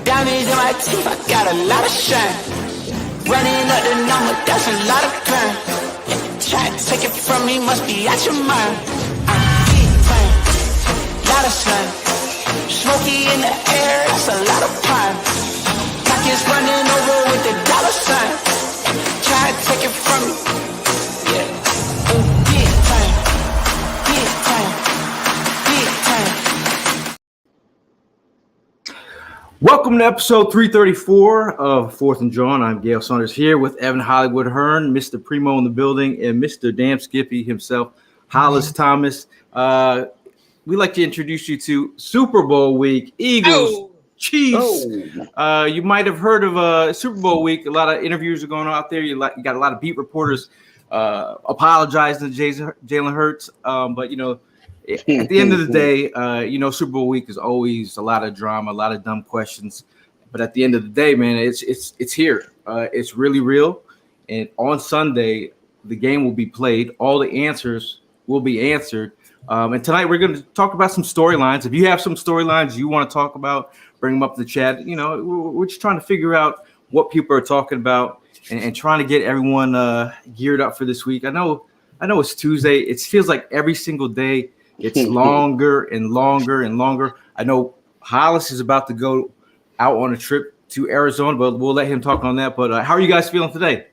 Diamonds in my teeth, I got a lot of shine. Running up the number, that's a lot of crime. Try to take it from me, must be out your mind. I'm big time, lot of sun. Smoky in the air, that's a lot of pine. Pockets running over with the dollar sign. Try to take it from me, yeah. Oh, big time, big time, big time. Welcome to episode 334 of Fourth and Jawn. I'm Gail Saunders here with Evan Hollywood Hearn, Mr. Primo in the building, and Mr. Damn Skippy himself, Hollis Thomas. We'd like to introduce you to Super Bowl week, Eagles, Chiefs. You might have heard of Super Bowl week. A lot of interviews are going on out there. You got a lot of beat reporters apologizing to Jalen Hurts. But, you know, at the end of the day, Super Bowl week is always a lot of drama, a lot of dumb questions. But at the end of the day, man, it's here. It's really real. And on Sunday, the game will be played. All the answers will be answered. And tonight we're going to talk about some storylines. If you have some storylines you want to talk about, bring them up in the chat. You know, we're just trying to figure out what people are talking about and trying to get everyone geared up for this week. I know it's Tuesday. It feels like every single day it's longer and longer and longer. I know Hollis is about to go out on a trip to Arizona, but we'll let him talk on that. But how are you guys feeling today?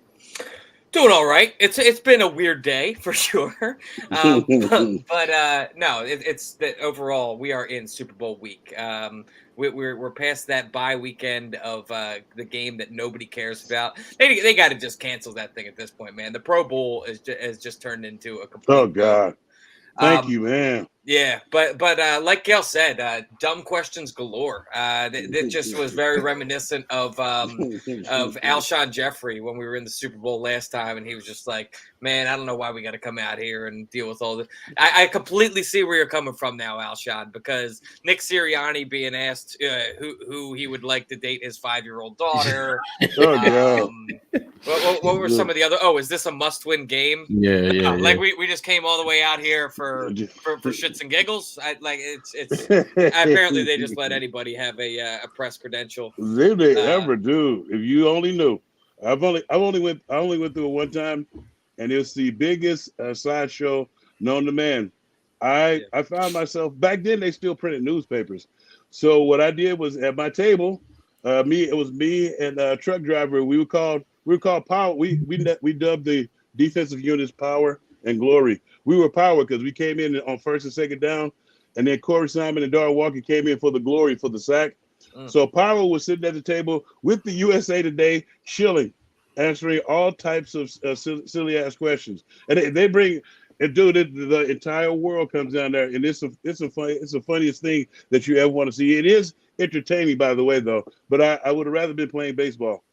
Doing all right. It's been a weird day for sure, but no, it's that overall we are in Super Bowl week. We're past that bye weekend of the game that nobody cares about. They got to just cancel that thing at this point, man. The Pro Bowl has just turned into a complete. Oh God. Thank you, man. Yeah, but like Gail said, dumb questions galore. That just was very reminiscent of Alshon Jeffrey when we were in the Super Bowl last time, and he was just like, "Man, I don't know why we got to come out here and deal with all this." I completely see where you're coming from now, Alshon, because Nick Sirianni being asked who he would like to date his 5-year-old daughter. What were some of the other? Oh, is this a must-win game? Yeah. Like we just came all the way out here for shits and giggles. It's apparently they just let anybody have a press credential. If they ever do, if you only knew. I only went through it one time, and it's the biggest sideshow known to man. I found myself back then. They still printed newspapers, so what I did was at my table, it was me and a truck driver. We were called Power. We dubbed the defensive units Power and Glory. We were Power because we came in on first and second down, and then Corey Simon and Darrell Walker came in for the Glory for the sack. So Power was sitting at the table with the USA Today, chilling, answering all types of silly ass questions, and they bring. And dude, the entire world comes down there, and it's the funniest thing that you ever want to see. It is entertaining, by the way, though. But I would have rather been playing baseball.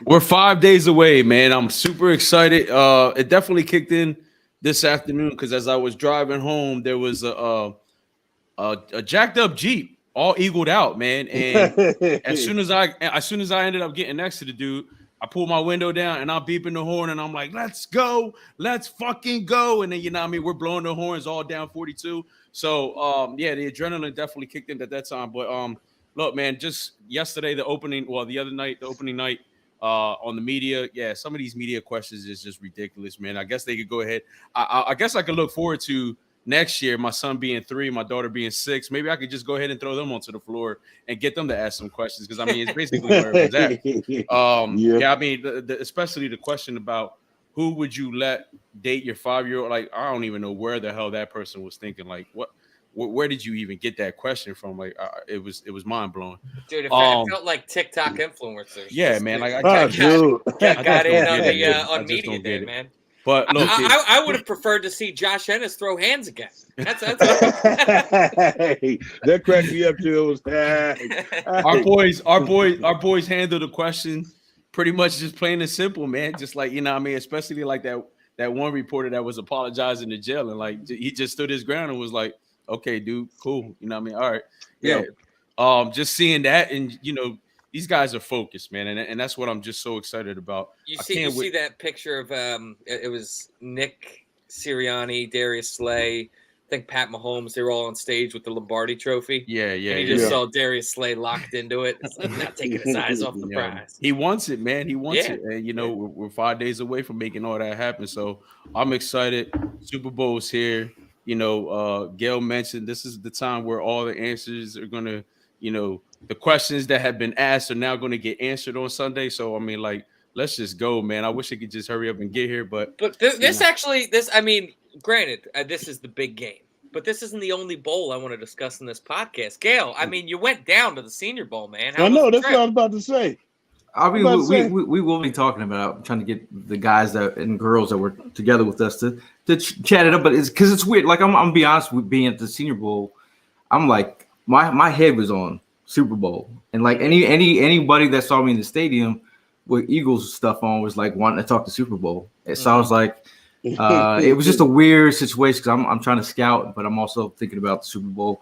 We're 5 days away, man. I'm super excited. It definitely kicked in this afternoon because as I was driving home, there was a jacked up Jeep, all eagled out, man. And as soon as I ended up getting next to the dude, I pulled my window down and I'm beeping the horn and I'm like, let's go, let's fucking go. And then, you know what I mean? We're blowing the horns all down 42. So, the adrenaline definitely kicked in at that time. But look, man, just yesterday, the opening night on the media. Yeah, some of these media questions is just ridiculous, man. I guess they could go ahead. I guess I could look forward to next year, my son being 3, my daughter being 6, maybe I could just go ahead and throw them onto the floor and get them to ask some questions because I mean it's basically where it was at. I mean, especially the question about who would you let date your 5-year-old? Like, I don't even know where the hell that person was thinking. Like, where did you even get that question from? Like, it was mind blowing. Dude, it felt like TikTok influencers. Yeah, man. Like, I got in on media day, man. But look, I would have preferred to see Josh Ennis throw hands again. That's that cracked me up too. Our boys handled the question pretty much just plain and simple, man. Just like, you know what I mean, especially like that one reporter that was apologizing to jail and like he just stood his ground and was like, okay, dude, cool. You know what I mean? All right. Yeah. Just seeing that and you know, these guys are focused, man, and that's what I'm just so excited about. You see that picture of it was Nick Sirianni, Darius Slay, think Pat Mahomes, they were all on stage with the Lombardi Trophy. Yeah. And you just saw Darius Slay locked into it. It's like not taking his eyes off the prize. He wants it, man. He wants it. And we're 5 days away from making all that happen. So I'm excited. Super Bowl's here. Gail mentioned this is the time where all the answers are gonna, the questions that have been asked are now going to get answered on Sunday. So I mean, like, let's just go, man. I wish I could just hurry up and get here, but granted, this is the big game, but this isn't the only bowl I want to discuss in this podcast. Gail, I mean, you went down to the Senior Bowl, man. I know that's what I was about to say. I mean, we will be talking about trying to get the guys and girls that were together with us to chat it up, but it's because it's weird. Like I'm gonna be honest with being at the Senior Bowl, I'm like my head was on Super Bowl, and like anybody that saw me in the stadium with Eagles stuff on was like wanting to talk to Super Bowl. And so I was like, it was just a weird situation because I'm trying to scout, but I'm also thinking about the Super Bowl.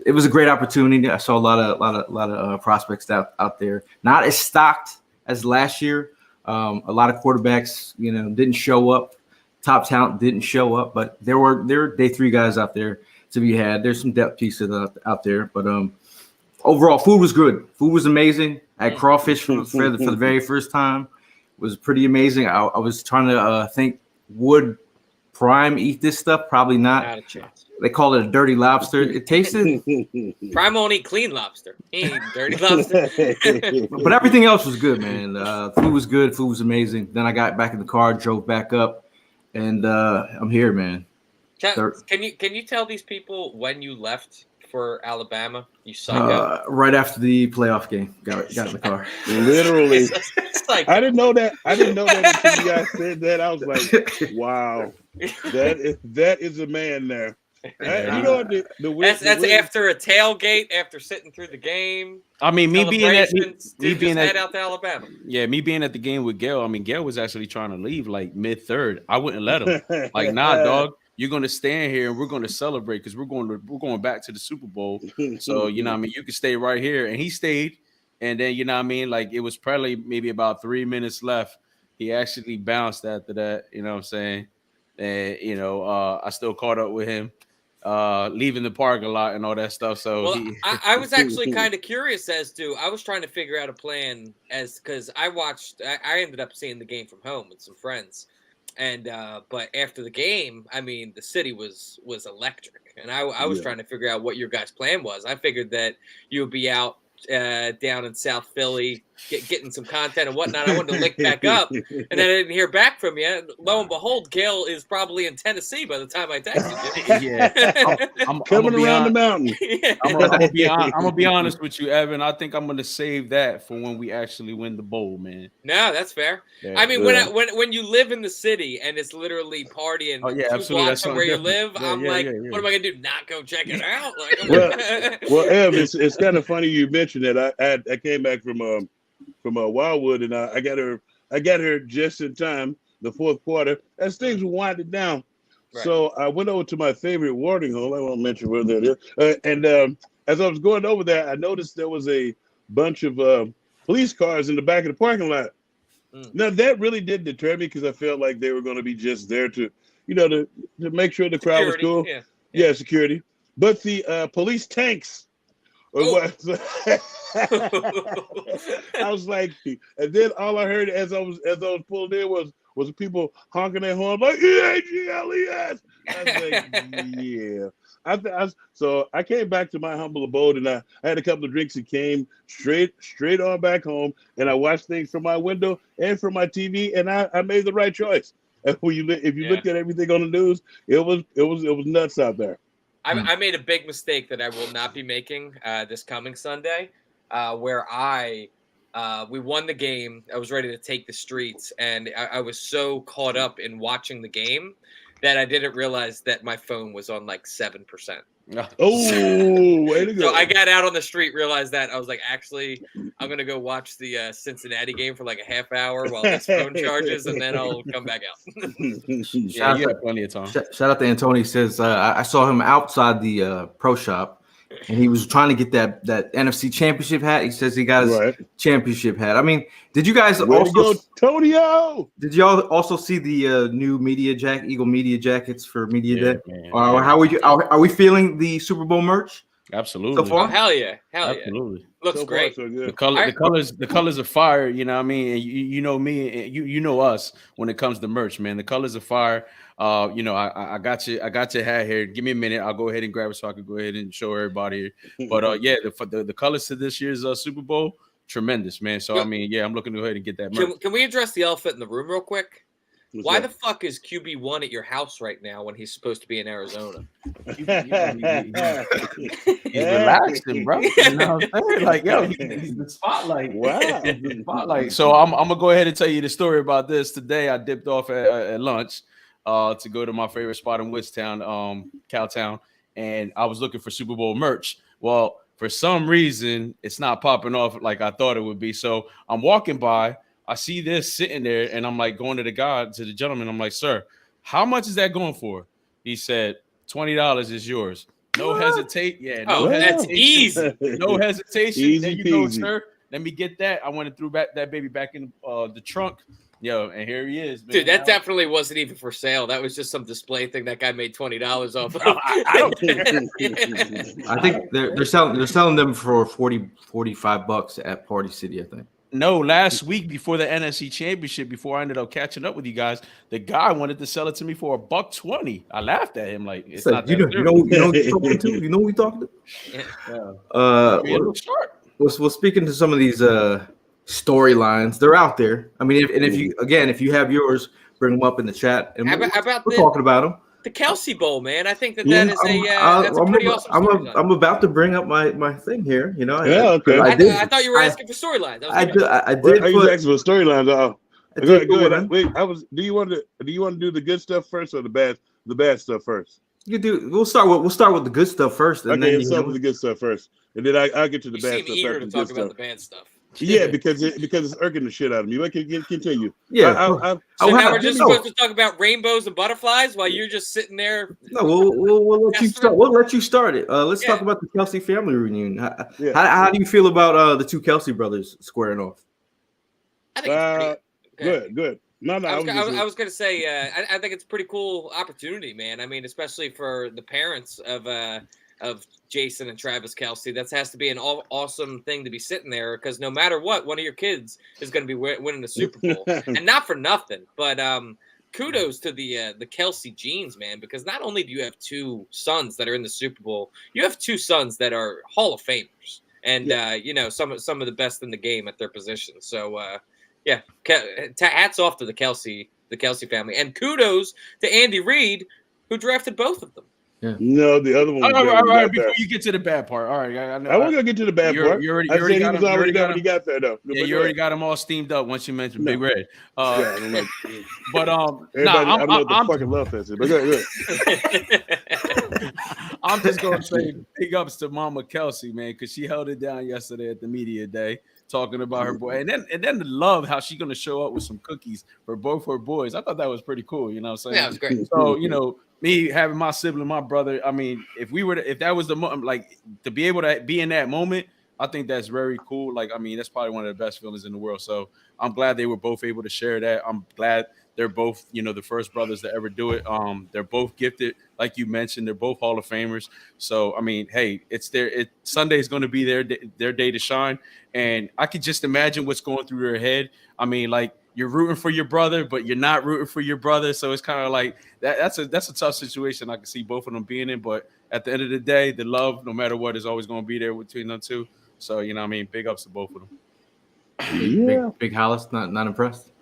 It was a great opportunity. I saw a lot of prospects out there, not as stocked as last year. A lot of quarterbacks, didn't show up. Top talent didn't show up, but there were day 3 guys out there to be had. There's some depth pieces out there, but overall, food was good. Food was amazing. I had crawfish for the very first time. It was pretty amazing. I was trying to think, would Prime eat this stuff? Probably not. Not a chance. They call it a dirty lobster. It tasted. Prime won't eat clean lobster. He ain't dirty lobster. But everything else was good, man. Food was good. Food was amazing. Then I got back in the car, drove back up, and I'm here, man. Can you tell these people when you left for Alabama? You psycho. Right after the playoff game, got in the car. Literally. It's like, I didn't know that until you guys said that. I was like, wow, that is a man there. You know what? That's after a tailgate, after sitting through the game. I mean, me being out to Alabama. Yeah, me being at the game with Gail. I mean, Gail was actually trying to leave like mid-third. I wouldn't let him. Like, nah, dog. You're gonna stand here and we're gonna celebrate because we're going back to the Super Bowl. So you can stay right here. And he stayed. And then like it was probably maybe about 3 minutes left. He actually bounced after that. You know what I'm saying? And I still caught up with him, leaving the parking lot and all that stuff. So I was actually kind of curious I was trying to figure out a plan because I ended up seeing the game from home with some friends. And but after the game, I mean, the city was electric, and I was trying to figure out what your guys' plan was. I figured that you would be out down in South Philly getting some content and whatnot. I wanted to link back up, and then I didn't hear back from you. Lo and behold, Gail is probably in Tennessee by the time I texted you. Yeah, I'm coming around the mountain. I'm gonna be honest with you, Evan. I think I'm gonna save that for when we actually win the bowl, man. No, that's fair. Yeah, I mean, when you live in the city and it's literally partying 2 blocks from where you live, what am I gonna do? Not go check it out? Like, well, Ev, it's kind of funny you mentioned that. I came back from Wildwood, and I got her just in time, the fourth quarter, as things were winding down. Right. So I went over to my favorite watering hole. I won't mention where that is. And as I was going over there, I noticed there was a bunch of police cars in the back of the parking lot. Now that really did deter me because I felt like they were going to be just there to make sure the crowd was cool. Yeah, security. But the police tanks. I was like, and then all I heard as I was pulled in was people honking their horn like EAGLES. I was like, yeah. So I came back to my humble abode and I had a couple of drinks and came straight on back home, and I watched things from my window and from my TV, and I made the right choice. And if you looked at everything on the news, it was nuts out there. I made a big mistake that I will not be making this coming Sunday, where we won the game. I was ready to take the streets, and I was so caught up in watching the game that I didn't realize that my phone was on like 7%. Oh, way to go. So I got out on the street, realized that. I was like, actually, I'm going to go watch the Cincinnati game for like a half hour while this phone charges, and then I'll come back out. Yeah, you have plenty of time. Shout out to Antony. He says, I saw him outside the pro shop, and he was trying to get that NFC Championship hat. He says he got his championship hat. I mean, did you guys Tonio? Did y'all also see the new Eagle Media jackets for Media Day? Man, or how are we feeling the Super Bowl merch? Absolutely. So far? Oh, hell yeah. Absolutely. Looks great. So good. The colors are fire. You know what I mean? And you know me, and you know us when it comes to merch, man. The colors are fire. I got your hat here. Give me a minute. I'll go ahead and grab it so I can go ahead and show everybody here. But the colors to this year's Super Bowl, tremendous, man. So I mean, I'm looking to go ahead and get that merch. Can we address the elephant in the room real quick? Why the fuck is QB1 at your house right now when he's supposed to be in Arizona? He's relaxing, bro. You know what I'm saying? Like, yo, he's the spotlight. Wow. He's the spotlight. So I'm gonna go ahead and tell you the story about this. Today I dipped off at lunch to go to my favorite spot in Witztown, Cowtown, and I was looking for Super Bowl merch. Well, for some reason, it's not popping off like I thought it would be. So I'm walking by. I see this sitting there, and I'm like going to the gentleman. I'm like, sir, how much is that going for? He said, $20 is yours. No hesitate. Yeah, no hesitation. That's easy. No hesitation. Easy there you peasy. go, sir. Let me get that. I went and threw that baby back in the trunk. Yo, and here he is, man. Dude, that definitely wasn't even for sale. That was just some display thing that guy made $20 off of. I don't care. I think they're selling them for $45 at Party City, I think. No, last week before the NFC Championship, before I ended up catching up with you guys, the guy wanted to sell it to me for $120. I laughed at him like it's So, not that you know who you're talking to? You know who we talking to? Well, speaking to some of these storylines, they're out there. I mean, if you have yours, bring them up in the chat, and we're talking about them. The Kelsey Bowl, man. I think that is that's a pretty awesome storyline. I'm about to bring up my thing here. You know, okay. I thought you were asking for storylines. I did. Are you asking for storylines? Go ahead. Wait, do you want to do the good stuff first or the bad stuff first? We'll start with the good stuff first, and then let's start with the good stuff first, and then I'll get to the bad stuff. You seem eager to talk about the bad stuff. Yeah, because it's irking the shit out of me. I can continue. Yeah. So now we're just supposed to talk about rainbows and butterflies while you're just sitting there. No, we'll let you start. We'll let you start it. Let's talk about the Kelsey family reunion. How do you feel about the two Kelsey brothers squaring off? I think it's pretty good. No, I was going to say, I think it's a pretty cool opportunity, man. I mean, especially for the parents of Jason and Travis Kelsey. That has to be an awesome thing to be sitting there because no matter what, one of your kids is going to be winning the Super Bowl. And not for nothing, but kudos to the Kelsey genes, man, because not only do you have two sons that are in the Super Bowl, you have two sons that are Hall of Famers and some of the best in the game at their position. So hats off to the Kelsey family, and kudos to Andy Reid who drafted both of them. Yeah. No, the other one. All right. Before you get to the bad part, all right. I wasn't gonna get to the bad part. You already got him. He was already there when he got there, though. Yeah, you already got him all steamed up once you mentioned Big Red. But I don't know what the fucking love fest is. But good. I'm just gonna say big ups to Mama Kelsey, man, because she held it down yesterday at the media day, talking about her boy, and then the love how she's gonna show up with some cookies for both her boys. I thought that was pretty cool. You know what I'm saying? Yeah, it was great. So me having my sibling, my brother. I mean, if that was the like to be able to be in that moment, I think that's very cool. Like, I mean, that's probably one of the best feelings in the world. So I'm glad they were both able to share that. I'm glad they're both, the first brothers to ever do it. They're both gifted, like you mentioned. They're both Hall of Famers. So I mean, hey, Sunday is going to be their day to shine, and I could just imagine what's going through their head. I mean, like, you're rooting for your brother, but you're not rooting for your brother. So it's kind of like that's a tough situation. I can see both of them being in, but at the end of the day, the love, no matter what, is always going to be there between them two. So big ups to both of them. Yeah. Big Hollis, not impressed.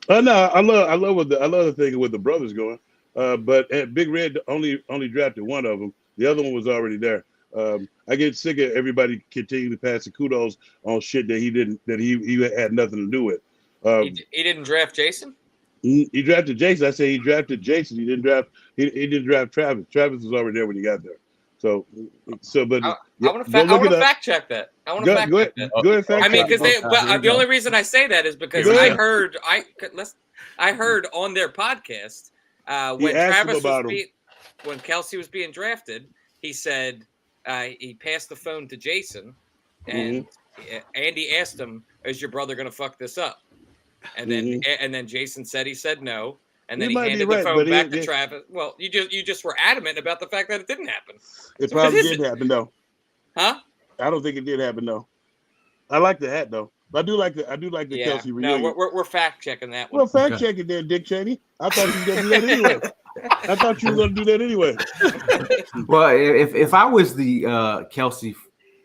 No, I love the thing with the brothers going. But Big Red only drafted one of them. The other one was already there. I get sick of everybody continuing to pass the kudos on shit that he had nothing to do with. He didn't draft Jason? He drafted Jason. I say he drafted Jason. He didn't draft Travis. Travis was already there when he got there. But I want to fact check that. I want to fact check that. Go ahead, fact check. I mean, because the only reason I say that is because I heard on their podcast when Kelsey was being drafted, he said he passed the phone to Jason, and Andy asked him, "Is your brother going to fuck this up?" And then Jason said he said no, and then he handed the phone back to Travis. Well, you just were adamant about the fact that it didn't happen. It probably did happen though. Huh? I don't think it did happen though. I like the hat though. I do like the Kelsey reunion. No, we're fact checking that one. Well, fact check it there, Dick Cheney. I thought you were gonna do that anyway. Well, if I was the Kelsey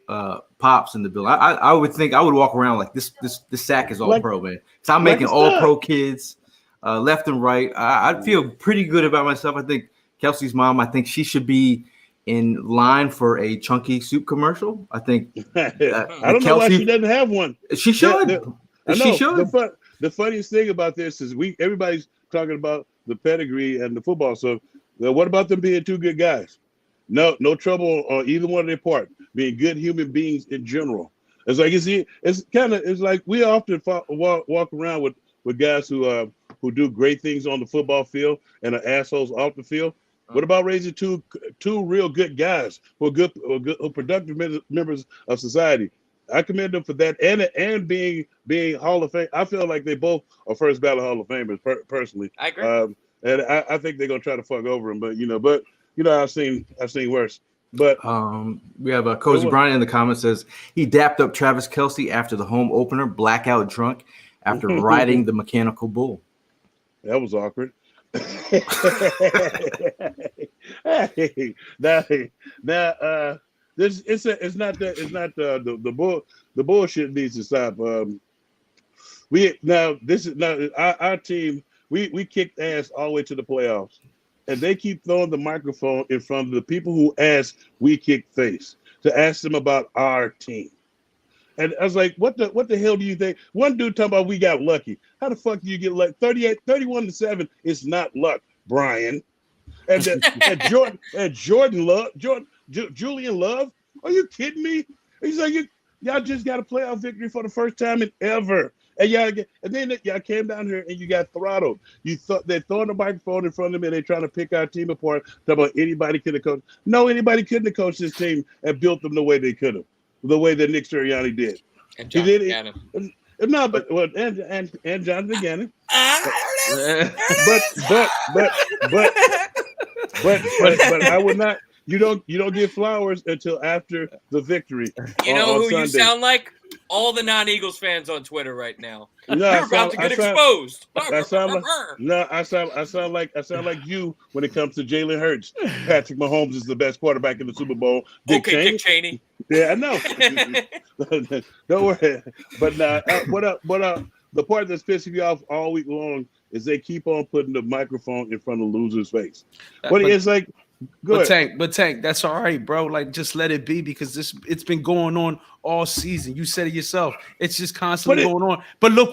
pops in the building, I would think I would walk around like this sack is all pro, man. So I'm making all pro kids left and right. I'd feel pretty good about myself. I think Kelsey's mom, I think she should be in line for a Chunky Soup commercial. I think I don't know why she doesn't have one. She should. She should. The funniest thing about this is everybody's talking about the pedigree and the football. So what about them being two good guys? No trouble on either one of their part. Being good human beings in general. It's like it's like we often walk around with guys who do great things on the football field and are assholes off the field. What about raising two real good guys who are productive members of society? I commend them for that and being Hall of Fame. I feel like they both are first ballot Hall of Famers personally. I agree. And I think they're gonna try to fuck over him, but I've seen worse. But we have a Cozy Bryant in the comments says he dapped up Travis Kelsey after the home opener, blackout drunk after riding the mechanical bull. That was awkward. The bullshit needs to stop. Our team. We kicked ass all the way to the playoffs, and they keep throwing the microphone in front of the people who ask we kick face to ask them about our team. And I was like, what the hell do you think? One dude talking about we got lucky. How the fuck do you get lucky? 31-7 is not luck, Brian. And Julian Love. Are you kidding me? He's like, y'all just got a playoff victory for the first time in ever. And then y'all came down here and you got throttled. They're throwing the microphone in front of me and they're trying to pick our team apart. Talking about anybody could have coached. No, anybody couldn't have coached this team and built them the way they could have. The way that Nick Sirianni did. And Jonathan Gannon. No, but and Jonathan Gannon. But I would not. You don't get flowers until after the victory. You know who Sunday. You sound like? All the non-Eagles fans on Twitter right now. You're about to get exposed. I sound like you when it comes to Jalen Hurts. Patrick Mahomes is the best quarterback in the Super Bowl. Dick Cheney. Yeah, I know. Don't worry. But what up? The part that's pissing me off all week long is they keep on putting the microphone in front of losers' face. It's like. But Tank, that's all right, bro. Like, just let it be because it's been going on all season. You said it yourself. It's just constantly going on. But look,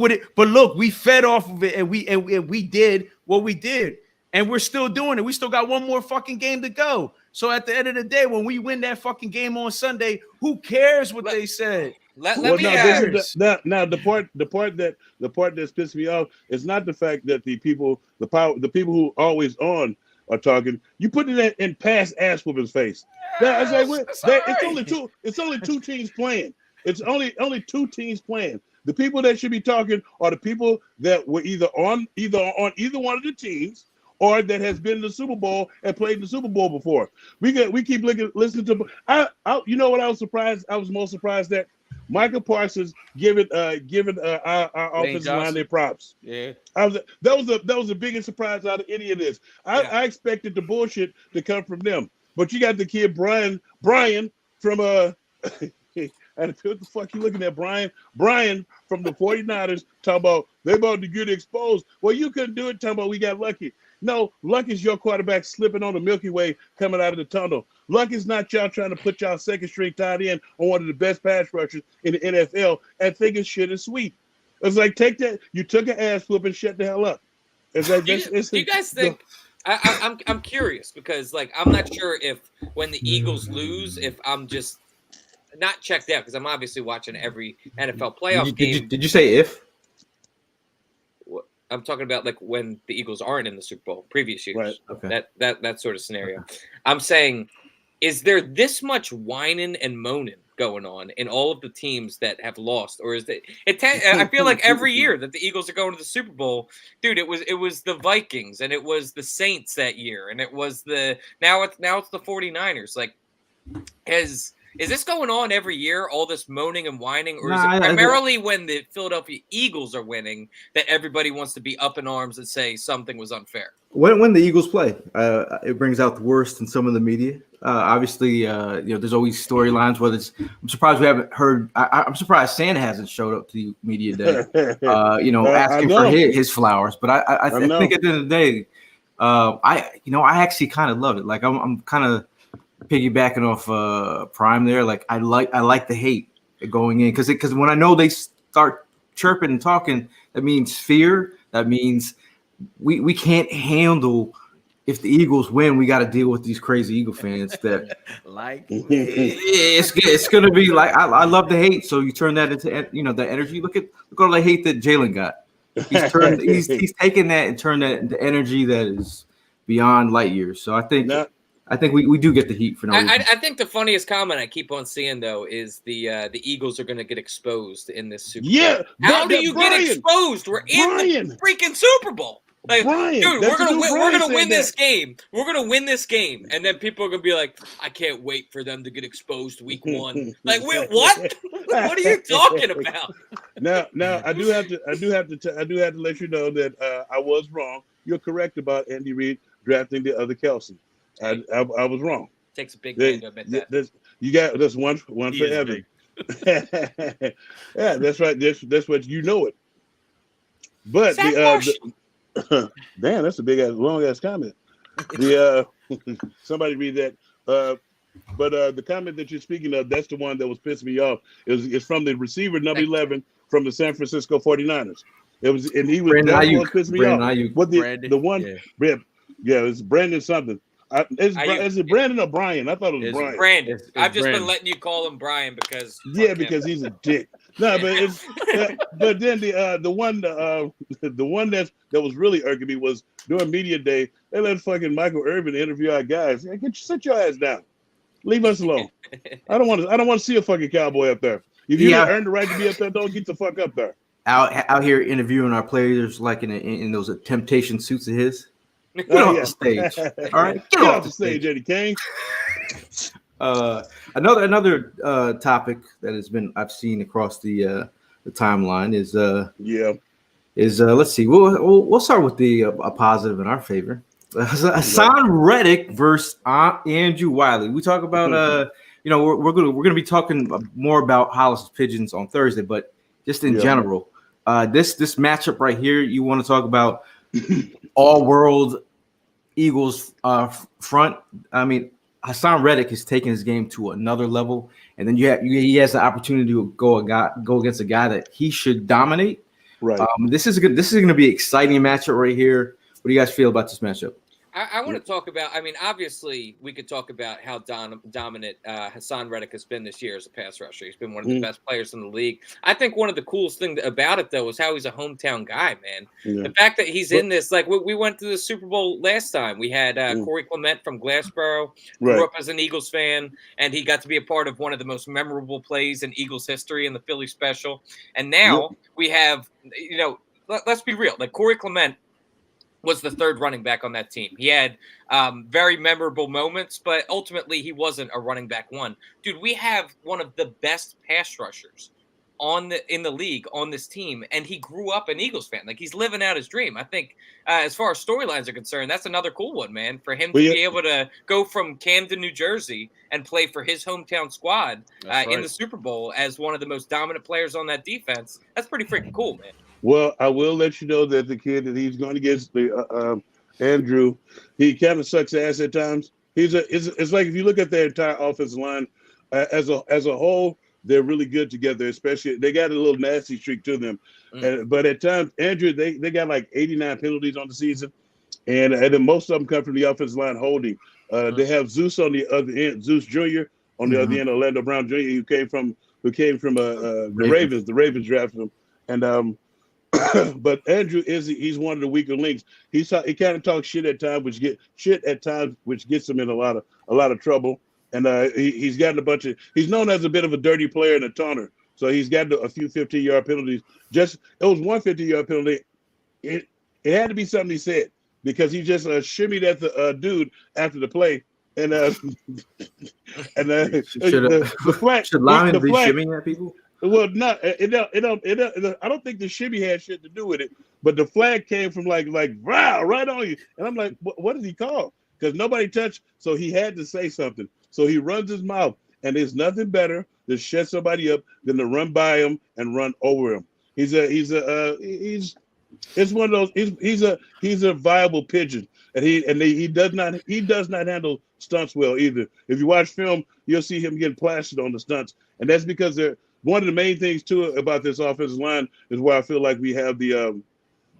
we fed off of it, and we did what we did, and we're still doing it. We still got one more fucking game to go. So at the end of the day, when we win that fucking game on Sunday, who cares what they said? Now the part that's pissing me off is not the fact that the people who always on are talking. You put it in past ass whooping's face. It's only two teams playing. It's only two teams playing. The people that should be talking are the people that were either on either one of the teams or that has been in the Super Bowl and played in the Super Bowl before. We keep listening to. You know what I was surprised? I was most surprised that Michael Parsons giving our offensive line their props. Yeah, that was the biggest surprise out of any of this. I expected the bullshit to come from them, but you got the kid Brian from what the fuck you looking at, Brian from the 49ers talking about they about to get exposed. Well, you couldn't do it talking about we got lucky. No, luck is your quarterback slipping on the Milky Way coming out of the tunnel. Luck is not y'all trying to put y'all second string tight end on one of the best pass rushers in the NFL and thinking shit is sweet. It's like, take that. You took an ass whoop and shut the hell up. It's like, do you guys think? I'm curious because like I'm not sure if when the Eagles lose, if I'm just not checked out because I'm obviously watching every NFL playoff game. Did you say if? I'm talking about like when the Eagles aren't in the Super Bowl, previous years. Right. Okay. That sort of scenario. I'm saying is there this much whining and moaning going on in all of the teams that have lost, or is I feel like every year that the Eagles are going to the Super Bowl, dude, it was the Vikings and it was the Saints that year, and it was now it's the 49ers. Like, is this going on every year, all this moaning and whining, or is it primarily when the Philadelphia Eagles are winning that everybody wants to be up in arms and say something was unfair? When the Eagles play, it brings out the worst in some of the media. Obviously, there's always storylines. Whether it's, I'm surprised we haven't heard. I'm surprised Santa hasn't showed up to media day. Asking for his flowers. But I think at the end of the day, I actually kind of love it. Like I'm kind of piggybacking off Prime there. Like I like the hate going in because when I know they start chirping and talking, that means fear. That means we can't handle if the Eagles win. We got to deal with these crazy Eagle fans that it's gonna be like I love the hate. So you turn that into the energy. Look at all the hate that Jalen got. He's taken that and turned that into energy that is beyond light years. So I think we do get the heat for no reason. I think the funniest comment I keep on seeing though is the Eagles are going to get exposed in this Super Bowl. Yeah, how do you get exposed? We're in the freaking Super Bowl. Like, dude, we're gonna win this game. We're gonna win this game, and then people are gonna be like, "I can't wait for them to get exposed week 1." Like, wait, what? What are you talking about? Now, I do have to let you know that I was wrong. You're correct about Andy Reid drafting the other Kelsey. I was wrong. Takes a big man to admit that. You got this one for Evan. Yeah, that's right. That's what you know it. But damn, that's a big ass, long ass comment. Somebody read that. But the comment that you're speaking of, that's the one that was pissing me off. It's from the receiver number 11 from the San Francisco 49ers. It was, and he was pissing me off. What the one? Yeah, it's Brandon something. Is it Brandon or Brian? I thought it was Brian. Brandon. I've just been letting you call him Brian because he's a dick. No, but but then the one that was really irking me was during media day. They let fucking Michael Irvin interview our guys. Hey, sit your ass down. Leave us alone. I don't want to see a fucking cowboy up there. If you don't earn the right to be up there, don't get the fuck up there. Out here interviewing our players like in those temptation suits of his. Get off the stage. All right, get off the stage, Eddie Kane. Another topic that I've seen across the timeline is let's see, we'll start with a positive in our favor. Hassan Reddick versus Andrew Wiley. We talk about we're gonna be talking more about Hollis Pigeons on Thursday, but just in general, this matchup right here, you want to talk about all world Eagles front. I mean, Hassan Reddick is taking his game to another level, and then he has the opportunity to go against a guy that he should dominate. Right. This is going to be an exciting matchup right here. What do you guys feel about this matchup? I want to talk about, I mean, obviously we could talk about how dominant Hassan Reddick has been this year as a pass rusher. He's been one of the best players in the league. I think one of the coolest things about it, though, is how he's a hometown guy, man. Yeah. The fact that he's in this, like we went to the Super Bowl last time. We had Corey Clement from Glassboro, grew up as an Eagles fan, and he got to be a part of one of the most memorable plays in Eagles history in the Philly special. And now we have, let's be real, like Corey Clement was the third running back on that team. He had very memorable moments, but ultimately he wasn't a running back one. Dude, we have one of the best pass rushers in the league on this team, and he grew up an Eagles fan. Like, he's living out his dream. I think as far as storylines are concerned, that's another cool one, man. For him to be able to go from Camden, New Jersey, and play for his hometown squad in the Super Bowl as one of the most dominant players on that defense, that's pretty freaking cool, man. Well, I will let you know that the kid that he's going against, the Andrew, he kind of sucks ass at times. It's like if you look at their entire offensive line as a whole, they're really good together. Especially they got a little nasty streak to them, but at times Andrew they got like 89 penalties on the season, and then most of them come from the offensive line holding. They have Zeus on the other end, Zeus Jr. on the other end, Orlando Brown Jr. who came from the Ravens. The Ravens drafted him, and but Andrew he's one of the weaker links. He kind of talks shit at times, which gets him in a lot of trouble. and he's gotten a bunch of. He's known as a bit of a dirty player and a taunter, so he's gotten a few 15-yard penalties. It was one 50-yard penalty. It had to be something he said because he just shimmied at the dude after the play, and the flag. Should linemen be shimmying at people? Well, no, it don't. I don't think the shimmy had shit to do with it, but the flag came from like wow, right on you, and I'm like, what did he call? Because nobody touched, so he had to say something. So he runs his mouth, and there's nothing better to shut somebody up than to run by him and run over him. It's one of those. He's a viable pigeon, and he does not handle stunts well either. If you watch film, you'll see him getting plastered on the stunts, and that's because one of the main things too about this offensive line is where I feel like we have the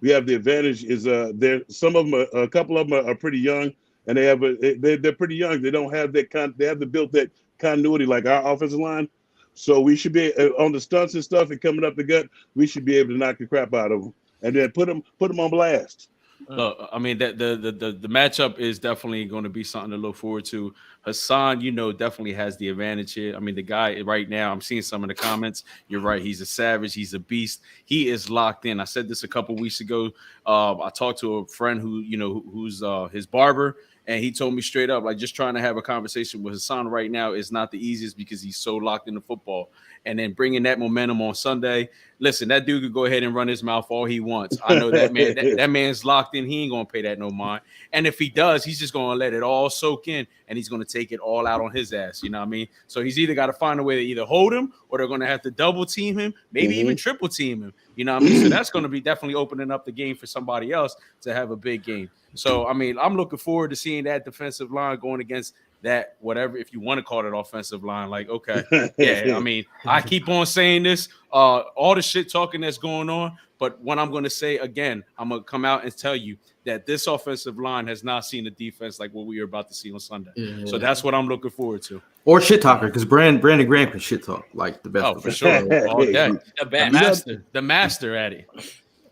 advantage is there. Some of them, a couple of them are pretty young, and they're pretty young. They don't have they haven't built that continuity like our offensive line. So we should be on the stunts and stuff and coming up the gut. We should be able to knock the crap out of them and then put them on blast. Look, I mean that the matchup is definitely going to be something to look forward to. Hassan, definitely has the advantage here. I mean, the guy right now, I'm seeing some of the comments. You're right. He's a savage. He's a beast. He is locked in. I said this a couple weeks ago. I talked to a friend who's his barber, and he told me straight up, like, just trying to have a conversation with Hassan right now is not the easiest because he's so locked into football. And then bringing that momentum on Sunday, listen, that dude could go ahead and run his mouth all he wants. I know that man. that man's locked in. He ain't gonna pay that no mind. And if he does, he's just gonna let it all soak in, and he's gonna take it all out on his ass. You know what I mean? So he's either got to find a way to either hold him, or they're gonna have to double team him, maybe even triple team him. You know what I mean? So that's gonna be definitely opening up the game for somebody else to have a big game. So I mean, I'm looking forward to seeing that defensive line going against that, whatever, if you want to call it offensive line. Like, okay, yeah, I mean, I keep on saying this, all the shit talking that's going on, but what I'm going to say again, I'm going to come out and tell you that this offensive line has not seen a defense like what we are about to see on Sunday. Yeah. So that's what I'm looking forward to. Or shit talker, because Brandon Graham can shit talk like the best. Oh, for sure. All day. The master at it.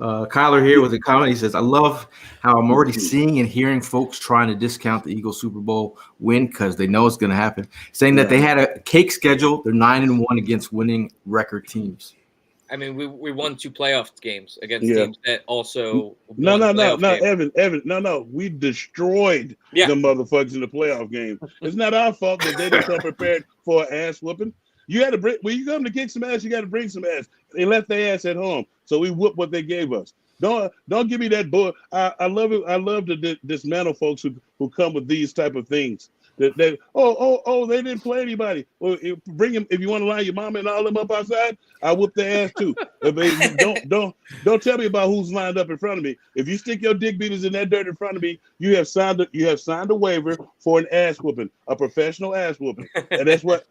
Kyler here with a comment. He says, I love how I'm already seeing and hearing folks trying to discount the Eagles Super Bowl win because they know it's going to happen, saying that they had a cake schedule. They're 9-1 against winning record teams. I mean, we won 2 playoff games against teams that also No, Evan. No. We destroyed the motherfuckers in the playoff game. It's not our fault that they didn't come prepared for an ass whooping. You had to bring when you come to kick some ass, you got to bring some ass. They left their ass at home, so we whooped what they gave us. Don't give me that bull. I love it. I love to dismantle folks who come with these type of things. They didn't play anybody. Well, bring them if you want to line your mama and all them up outside. I whoop their ass too. Don't tell me about who's lined up in front of me. If you stick your dick beaters in that dirt in front of me, you have signed a waiver for an ass whooping, a professional ass whooping, and that's what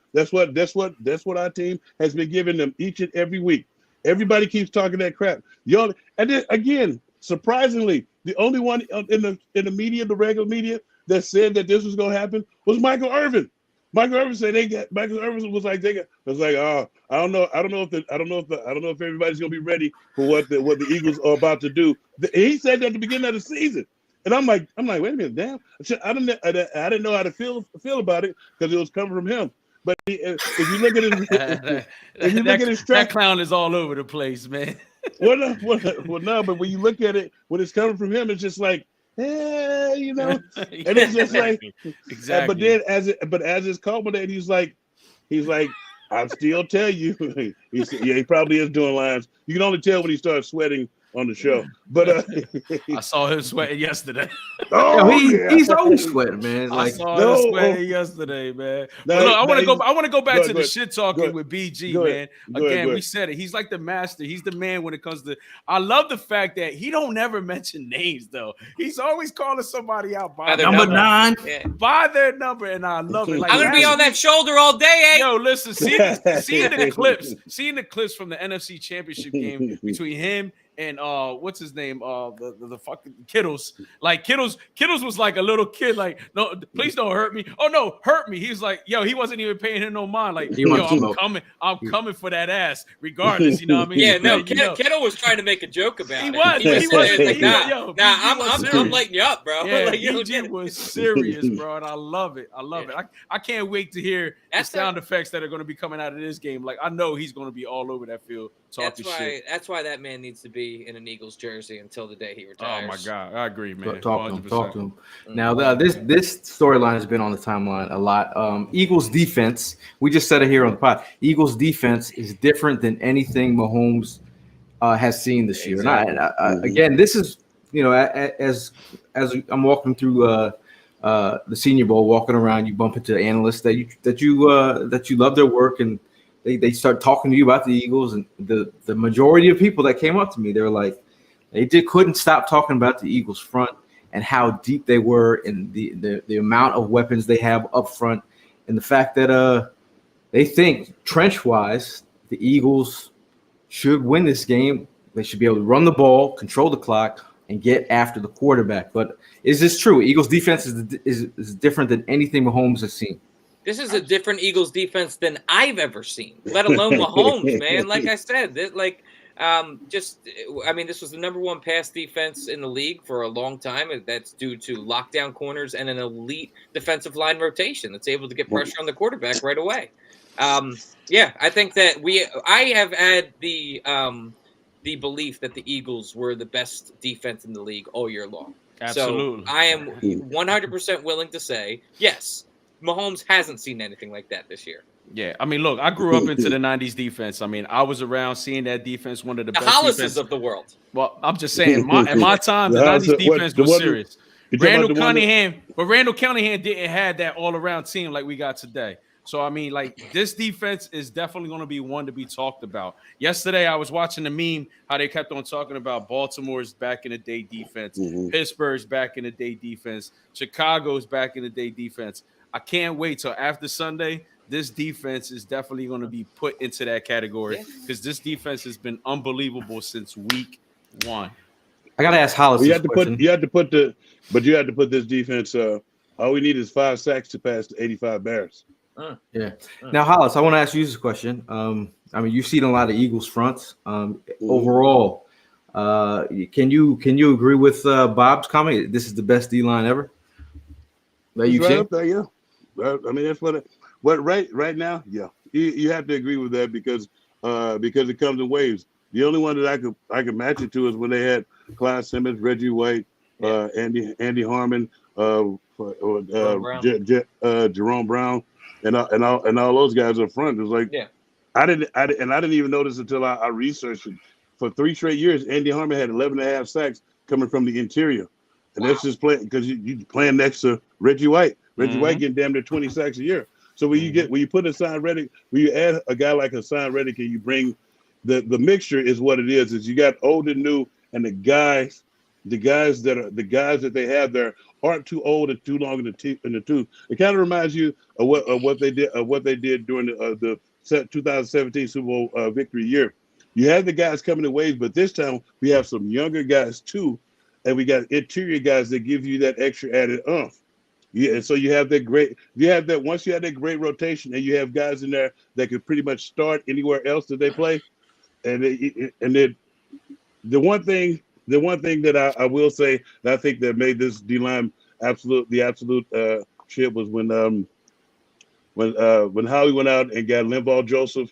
our team has been giving them each and every week. Everybody keeps talking that crap. And then again, surprisingly, the only one in the media, the regular media, that said that this was going to happen was Michael Irvin. Michael Irvin said Michael Irvin was like, oh, I don't know if everybody's going to be ready for what the Eagles are about to do. He said that at the beginning of the season, and I'm like, wait a minute, damn, I didn't know how to feel about it because it was coming from him. But if you look at it, that clown is all over the place, man. No, but when you look at it, when it's coming from him, it's just like, and it's just like exactly. But then as it's culminating, he's like, I'll still tell you. He probably is doing lines. You can only tell when he starts sweating on the show. But I saw him sweating yesterday. He's always sweating, man. I saw him sweating yesterday, man. I want to go back to the shit talking with BG, man. Again, we said it. He's like the master. He's the man when it comes to. I love the fact that he don't never mention names though. He's always calling somebody out by their number 9, by their number, and I love it. Like, I'm gonna be on that shoulder all day, eh? Yo, listen, seeing the clips from the NFC Championship game between him and what's his name? The fucking Kittles. Like Kittles was like a little kid, like, no, please don't hurt me. Oh no, hurt me. He was like, yo, he wasn't even paying him no mind. Like, He yo, wants I'm smoke. coming for that ass, regardless. You know what I mean? Yeah, no, Like, you know. Kittle was trying to make a joke about He it. was. Like, nah, Yo, I'm lighting you up, bro. Yeah, Like, you don't get BG it. was serious, bro, and I love it. I can't wait to hear That's the sound effects that are going to be coming out of this game. Like, I know he's going to be all over that field talking shit. That's why that man needs to be in an Eagles jersey until the day he retires. Oh my god, I agree, man. Talk to 100%. him. Now, this storyline has been on the timeline a lot. Eagles defense. We just said it here on the pod. Eagles defense is different than anything Mahomes has seen this year. Exactly. And again, this is, you know, as I'm walking through the Senior Bowl, walking around, you bump into analysts that you love their work, and they start talking to you about the Eagles. And the majority of people that came up to me, they were like, couldn't stop talking about the Eagles front and how deep they were, and the amount of weapons they have up front, and the fact that they think trench wise the Eagles should win this game. They should be able to run the ball, control the clock, and get after the quarterback. But is this true? Eagles defense is different than anything Mahomes has seen. This is a different Eagles defense than I've ever seen, let alone Mahomes, man. Like I said, this was the number one pass defense in the league for a long time. That's due to lockdown corners and an elite defensive line rotation that's able to get pressure on the quarterback right away. I think that I have had the belief that the Eagles were the best defense in the league all year long. Absolutely. So I am 100% willing to say, yes, Mahomes hasn't seen anything like that this year. Yeah, I mean, look, I grew up into the 90s defense. I mean, I was around seeing that defense, one of the best Hollises defense of the world. Well, I'm just saying, in my time, the 90s defense was serious. Randall Cunningham didn't have that all-around team like we got today. So, I mean, like, this defense is definitely going to be one to be talked about. Yesterday, I was watching the meme, how they kept on talking about Baltimore's back-in-the-day defense, Pittsburgh's back-in-the-day defense, Chicago's back-in-the-day defense. I can't wait till after Sunday. This defense is definitely going to be put into that category because this defense has been unbelievable since week one. I got to ask Hollis. You had to put this defense. All we need is 5 sacks to pass the 85 Bears. Now, Hollis, I want to ask you this question. I mean, you've seen a lot of Eagles fronts. Overall, can you agree with Bob's comment? This is the best D line ever that you've seen. Yeah. I mean, that's what right now. Yeah, you have to agree with that because it comes in waves. The only one that I could match it to is when they had Clyde Simmons, Reggie White, Andy Harmon, Jerome Brown, and all those guys up front. It was like, I didn't even notice until I researched it. For 3 straight years, Andy Harmon had 11.5 sacks coming from the interior, and that's just playing because you playing next to Reggie White. Reggie White getting damn near 20 sacks a year. So when you put Hassan Reddick, when you add a guy like Hassan Reddick and you bring the mixture is what it is you got old and new, and the guys that they have there aren't too old and too long in the tooth. It kind of reminds you of what they did during the 2017 Super Bowl victory year. You have the guys coming in waves, but this time we have some younger guys too, and we got interior guys that give you that extra added oomph. Yeah, and so you have that great. Once you have that great rotation, and you have guys in there that could pretty much start anywhere else that they play, and the one thing that I will say that I think that made this D line absolute shit was when Howie went out and got Linval Joseph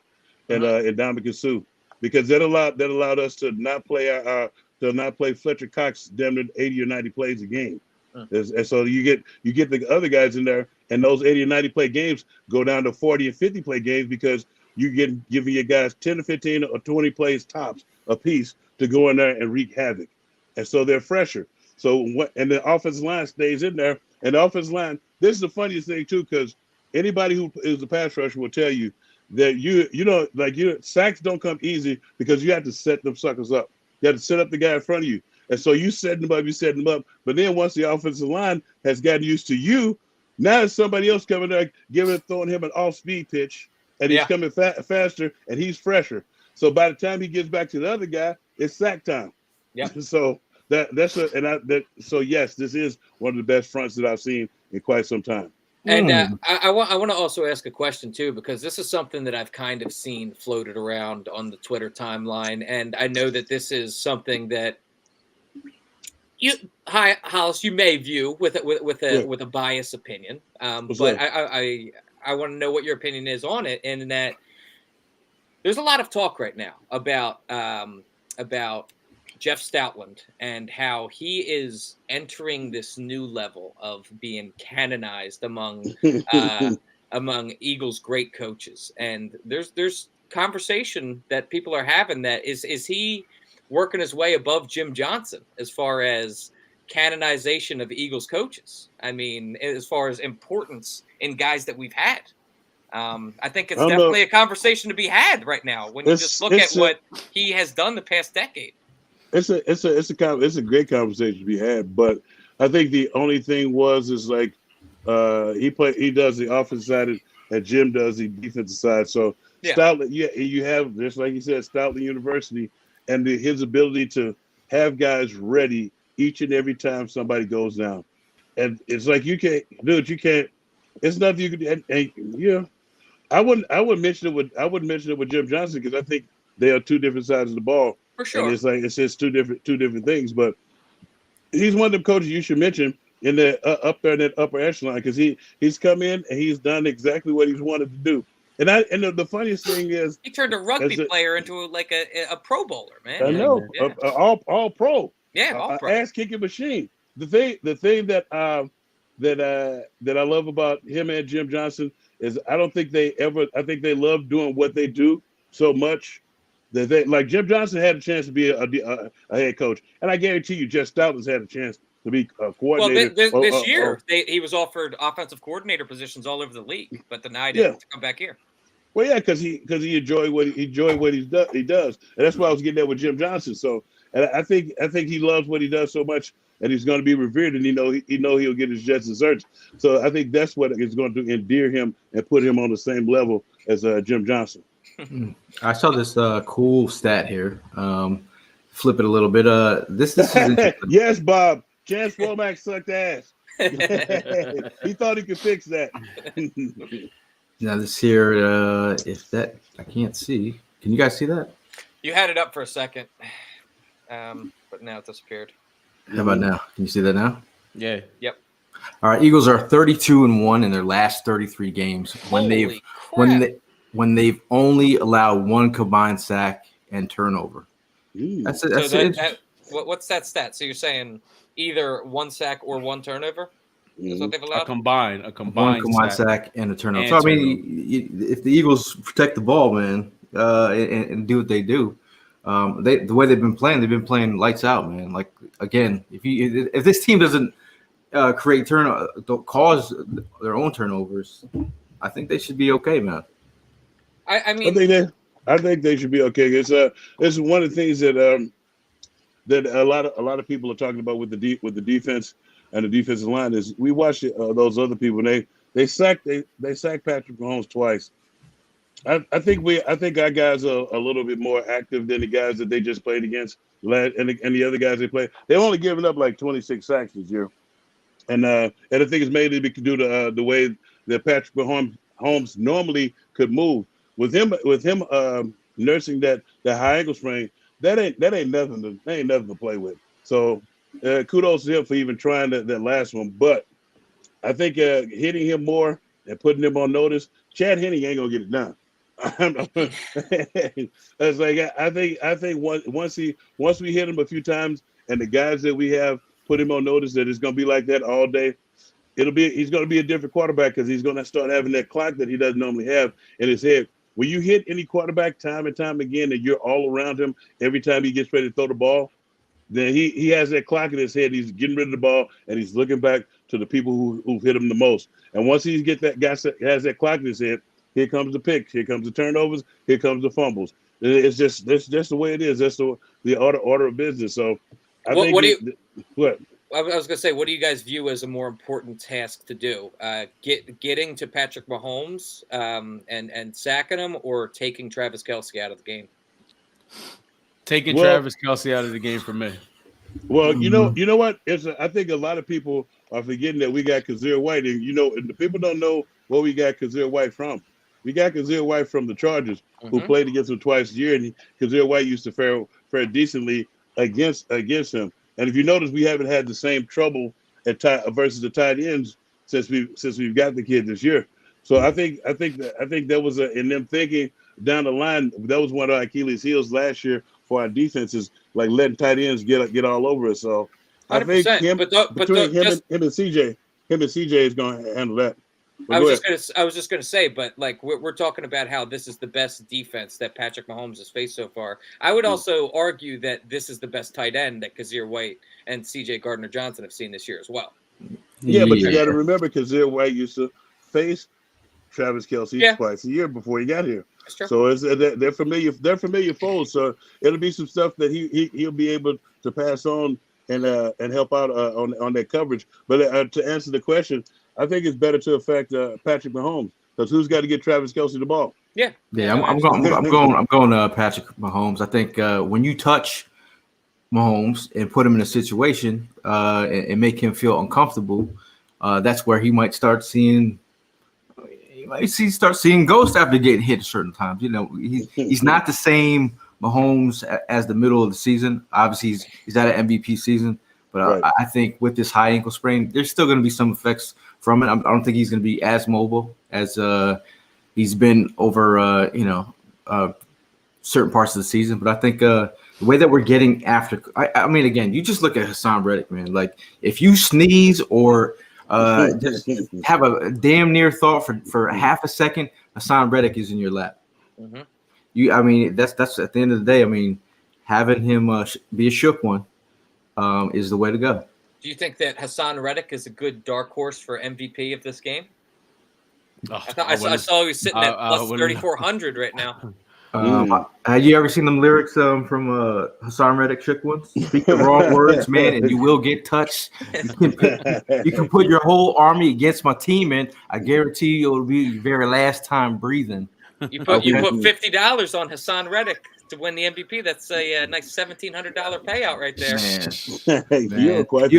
and Ndamukong Suh, because that allowed us to not play Fletcher Cox damn near 80 or 90 plays a game. And so you get the other guys in there, and those 80 or 90 play games go down to 40 and 50 play games because you get giving your guys 10 to 15 or 20 plays tops a piece to go in there and wreak havoc. And so they're fresher. And the offensive line stays in there. And the offensive line, this is the funniest thing too, because anybody who is a pass rusher will tell you that sacks don't come easy because you have to set them suckers up. You have to set up the guy in front of you. And so you setting them up. But then once the offensive line has gotten used to you, now it's somebody else coming there, throwing him an off-speed pitch, and he's coming faster, and he's fresher. So by the time he gets back to the other guy, it's sack time. Yep. So so yes, this is one of the best fronts that I've seen in quite some time. And I want to also ask a question too, because this is something that I've kind of seen floated around on the Twitter timeline, and I know that this is something that Hollis, you may view with a biased opinion, but I want to know what your opinion is on it, and that there's a lot of talk right now about Jeff Stoutland and how he is entering this new level of being canonized among Eagles great coaches. And there's conversation that people are having that is he working his way above Jim Johnson as far as canonization of Eagles coaches? I mean, as far as importance in guys that we've had. I think it's definitely a conversation to be had right now when you just look at what he has done the past decade. It's a great conversation to be had, but I think the only thing is like he does the offensive side and Jim does the defensive side. So Stoutland, you have, just like you said, Stoutland University and his ability to have guys ready each and every time somebody goes down, and it's like you can't. It's nothing you can. And I wouldn't mention it with Jim Johnson because I think they are two different sides of the ball. For sure. And it's just two different things. But he's one of the coaches you should mention in the up there in that upper echelon because he's come in and he's done exactly what he's wanted to do. And the funniest thing is he turned a rugby player into like a Pro Bowler, man. I know, all pro. Yeah, all pro. Ass kicking machine. The thing that I love about him and Jim Johnson is I think they love doing what they do so much that they, like Jim Johnson had a chance to be a head coach, and I guarantee you, Jeff Stoutland's had a chance to be a coordinator. Well, this year he was offered offensive coordinator positions all over the league, but denied it to come back here. Well, yeah, because he enjoyed what he does, and that's why I was getting there with Jim Johnson. So, and I think he loves what he does so much, and he's going to be revered, and he'll get his just desserts. So I think that's what is going to endear him and put him on the same level as Jim Johnson. I saw this cool stat here. Flip it a little bit. This is yes, Bob. Chance Womack sucked ass. He thought he could fix that. Now this here, if that I can't see. Can you guys see that? You had it up for a second, but now it disappeared. How about now? Can you see that now? Yeah. Yep. All right. Eagles are 32-1 in their last 33 games when they've only allowed one combined sack and turnover. What's that stat? So you're saying either one sack or one turnover? Is what they've allowed? A combined sack and a turnover. So I mean, if the Eagles protect the ball, man, and do what they do, the way they've been playing lights out, man. Like again, if this team doesn't don't cause their own turnovers, I think they should be okay, man. I think they should be okay. It's one of the things that a lot of people are talking about with the defense and the defensive line is we watched those other people and they sacked Patrick Mahomes twice. I think our guys are a little bit more active than the guys that they just played against and the other guys they played. They've only given up like 26 sacks this year, and I think it's mainly due to the way that Patrick Mahomes normally could move. With him nursing that high ankle sprain, that ain't nothing to play with. So kudos to him for even trying that last one. But I think hitting him more and putting him on notice, Chad Henne ain't gonna get it done. It's like I think once we hit him a few times and the guys that we have put him on notice that it's gonna be like that all day, he's gonna be a different quarterback because he's gonna start having that clock that he doesn't normally have in his head. When you hit any quarterback time and time again and you're all around him every time he gets ready to throw the ball, then he has that clock in his head. He's getting rid of the ball and he's looking back to the people who've hit him the most. And once he has that clock in his head, here comes the picks, here comes the turnovers, here comes the fumbles. It's just the way it is. That's the order of business. So I think what? I was going to say, what do you guys view as a more important task to do? Getting to Patrick Mahomes and sacking him, or taking Travis Kelsey out of the game? Taking Travis Kelsey out of the game for me. Well, you know what? I think a lot of people are forgetting that we got Kazir White, and and the people don't know where we got Kazir White from. We got Kazir White from the Chargers, who played against him twice a year, and Kazir White used to fare decently against him. And if you notice, we haven't had the same trouble versus the tight ends since we've got the kid this year. So I think that was in them thinking down the line, that was one of our Achilles' heels last year for our defenses, like letting tight ends get all over us. So I think him and CJ is going to handle that. I was just gonna say, but like we're talking about how this is the best defense that Patrick Mahomes has faced so far. I would also argue that this is the best tight end that Kazir White and CJ Gardner-Johnson have seen this year as well. Yeah, but you got to remember Kazir White used to face Travis Kelsey twice a year before he got here. That's true. So they're familiar. They're familiar foes. So it'll be some stuff that he'll be able to pass on and help out on that coverage. But to answer the question, I think it's better to affect Patrick Mahomes, because who's got to get Travis Kelsey the ball? Yeah. I'm going Patrick Mahomes. I think when you touch Mahomes and put him in a situation and make him feel uncomfortable, that's where he might start seeing. Start seeing ghosts after getting hit at certain times. He's not the same Mahomes as the middle of the season. Obviously, he's at an MVP season, but I think with this high ankle sprain, there's still going to be some effects from it. I don't think he's going to be as mobile as he's been over certain parts of the season. But I think the way that we're getting after, I mean, again, you just look at Hassan Reddick, man. Like if you sneeze or just have a damn near thought for half a second, Hassan Reddick is in your lap. Mm-hmm. That's at the end of the day. I mean, having him be a shook one is the way to go. Do you think that Hassan Reddick is a good dark horse for MVP of this game? I saw he was sitting at plus 3,400 right now. Have you ever seen them lyrics from Hassan Reddick shook ones? Speak the wrong words, man, and you will get touched. You can put your whole army against my team, and I guarantee you it'll be your very last time breathing. You put $50 on Hassan Reddick to win the MVP. That's a nice $1,700 payout right there. Man. You're quite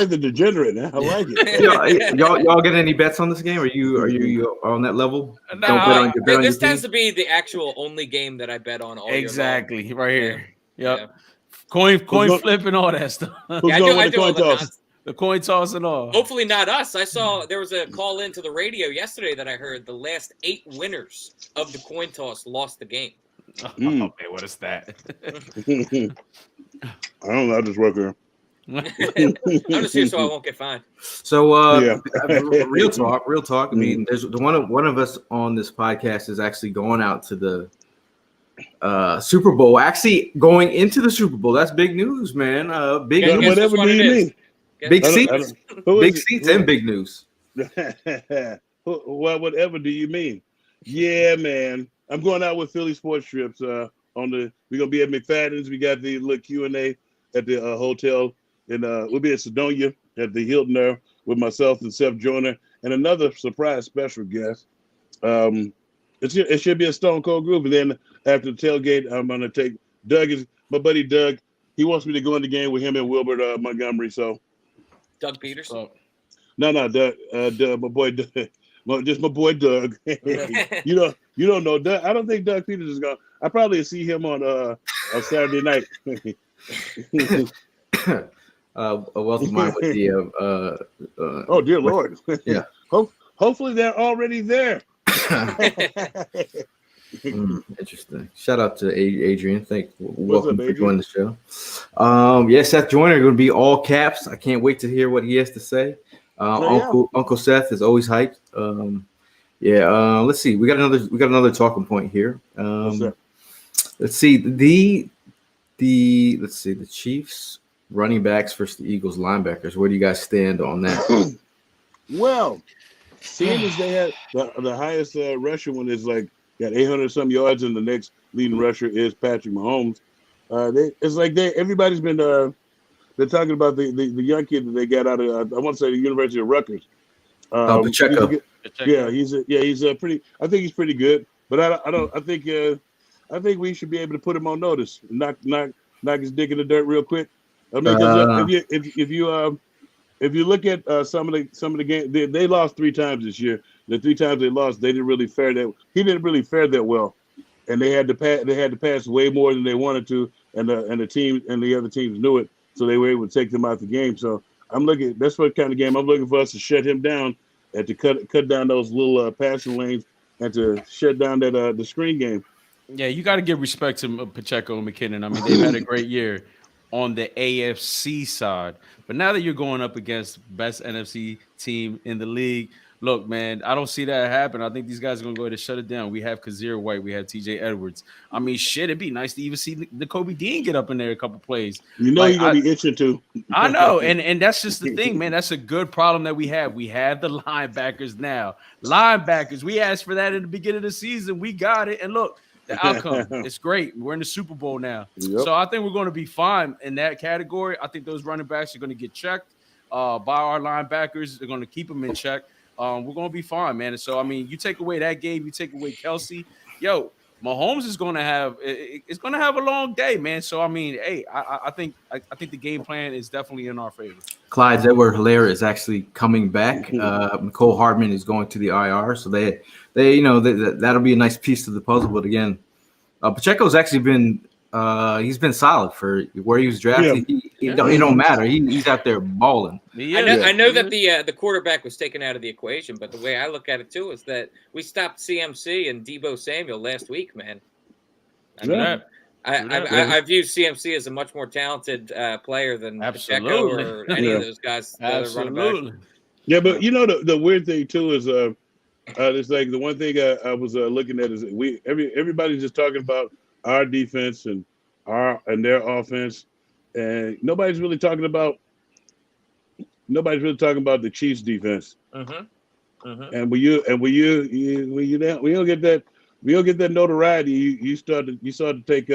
the degenerate. I like it. Y'all get any bets on this game? Are you on that level? No, this tends to be the actual only game that I bet on all exactly year long. Right here. Yep. Coin flip and all that stuff. I do all the coin toss and all. Hopefully not us. I saw there was a call into the radio yesterday that I heard the last 8 winners of the coin toss lost the game. Oh man, what is that? I don't know. I just work here. I'm just here so I won't get fined. So real talk. I mean, there's one of us on this podcast is actually going out to the Super Bowl. Actually, going into the Super Bowl. That's big news, man. Big news. Whatever do you mean? Big seats, and big news. Well, whatever do you mean? Yeah, man. I'm going out with Philly Sports Trips. We're gonna be at McFadden's. We got the little Q&A at the hotel, and we'll be at Sedona at the Hilton there with myself and Seth Joyner and another surprise special guest. It should be a stone cold group. And then after the tailgate, I'm gonna take Doug. Is my buddy Doug? He wants me to go in the game with him and Wilbert Montgomery. So Doug Peterson. No, Doug. My boy Doug. Just my boy Doug. You don't know Doug. I don't think Doug Peters is gonna. I probably see him on Saturday night. A wealth of mine with the oh dear Lord. Yeah. Hopefully they're already there. Interesting. Shout out to Adrian. Welcome for joining the show. Seth Joyner going to be all caps. I can't wait to hear what he has to say. Uncle Seth is always hyped. Let's see. We got another talking point here. Let's see the Chiefs running backs versus the Eagles linebackers. Where do you guys stand on that? Well, seeing as they had the highest rusher one is got 800 some yards, and the next leading rusher is Patrick Mahomes. Everybody's been they're talking about the young kid that they got out of I want to say the University of Rutgers. Pacheco. He's pretty. I think he's pretty good, but I think I think we should be able to put him on notice. Knock his dick in the dirt real quick. I mean, because if you look at some of the games, they lost 3 times this year. The 3 times they lost, they didn't really fare that. He didn't really fare that well, and they had to pass. They had to pass way more than they wanted to, and the team and the other teams knew it, so they were able to take them out the game. So I'm looking. That's what kind of game I'm looking for us to shut him down and to cut down those little passing lanes and to shut down that the screen game. Yeah, you got to give respect to Pacheco and McKinnon. I mean, they've had a great year on the AFC side. But now that you're going up against best NFC team in the league, look, man, I don't see that happen. I think these guys are going to go ahead and shut it down. We have Kazir White. We have TJ Edwards. I mean, shit, it'd be nice to even see the Kobe Dean get up in there a couple plays. You know, he's going to be itching to. I know. And that's just the thing, man. That's a good problem that we have. We have the linebackers now. Linebackers, we asked for that in the beginning of the season. We got it. And look, the outcome, it's great. We're in the Super Bowl now. Yep. So I think we're going to be fine in that category. I think those running backs are going to get checked by our linebackers. They're going to keep them in check. We're going to be fine, man. And so, I mean, you take away that game, you take away Kelsey. Yo, Mahomes is going to have a long day, man. So, I mean, hey, I think the game plan is definitely in our favor. Clyde Edwards-Helaire is actually coming back. Mecole Hardman is going to the IR, so they that'll be a nice piece to the puzzle. But again, Pacheco's actually been he's been solid for where he was drafted. Yeah. It don't matter. He's out there balling. Yeah. I know that the quarterback was taken out of the equation, but the way I look at it too is that we stopped CMC and Deebo Samuel last week, man. I view CMC as a much more talented player than Pacheco or any of those guys. Absolutely. Yeah, but you know the weird thing too is it's like the one thing I was looking at is everybody's just talking about our defense and their offense, and nobody's really talking about the Chiefs' defense. Mm-hmm. Mm-hmm. And when you don't get that notoriety, you start to take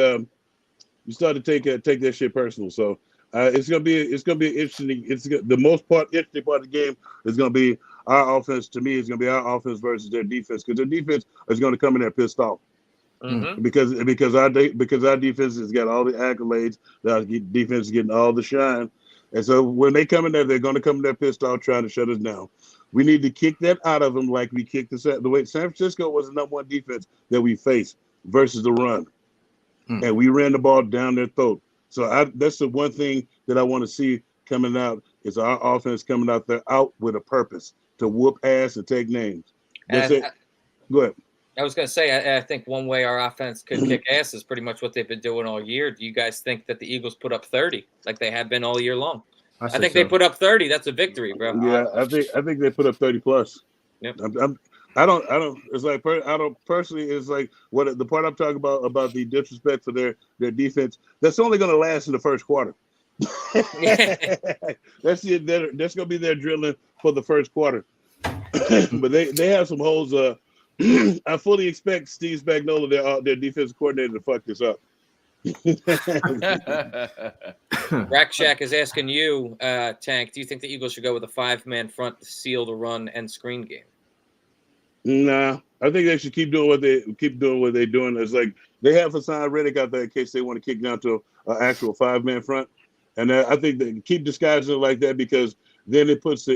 that shit personal. So it's gonna be interesting. The most interesting part of the game is gonna be our offense. To me, it's gonna be our offense versus their defense, because their defense is gonna come in there pissed off. Mm-hmm. Because our defense has got all the accolades, our defense is getting all the shine, and so when they come in there, they're going to come in there pissed off, trying to shut us down. We need to kick that out of them, like we kicked the way San Francisco was the number 1 defense that we faced versus the run, and we ran the ball down their throat. So that's the one thing that I want to see coming out is our offense coming out there out with a purpose to whoop ass and take names. That's it. Go ahead. I was going to say, I think one way our offense could kick ass is pretty much what they've been doing all year. Do you guys think that the Eagles put up 30 like they have been all year long? I think they put up 30. That's a victory, bro. Yeah, I think they put up 30 plus. Yep. I don't. It's like I don't personally. It's like what the part I'm talking about the disrespect for their defense. That's only going to last in the first quarter. That's going to be their drilling for the first quarter. But they have some holes. I fully expect Steve Spagnuolo, their defensive coordinator, to fuck this up. Rack Shack is asking you, Tank, do you think the Eagles should go with a 5-man front to seal the run and screen game? Nah, I think they should keep doing what they're doing. It's like they have Hassan Reddick out there in case they want to kick down to an actual 5-man front, and I think they keep disguising it like that because then it puts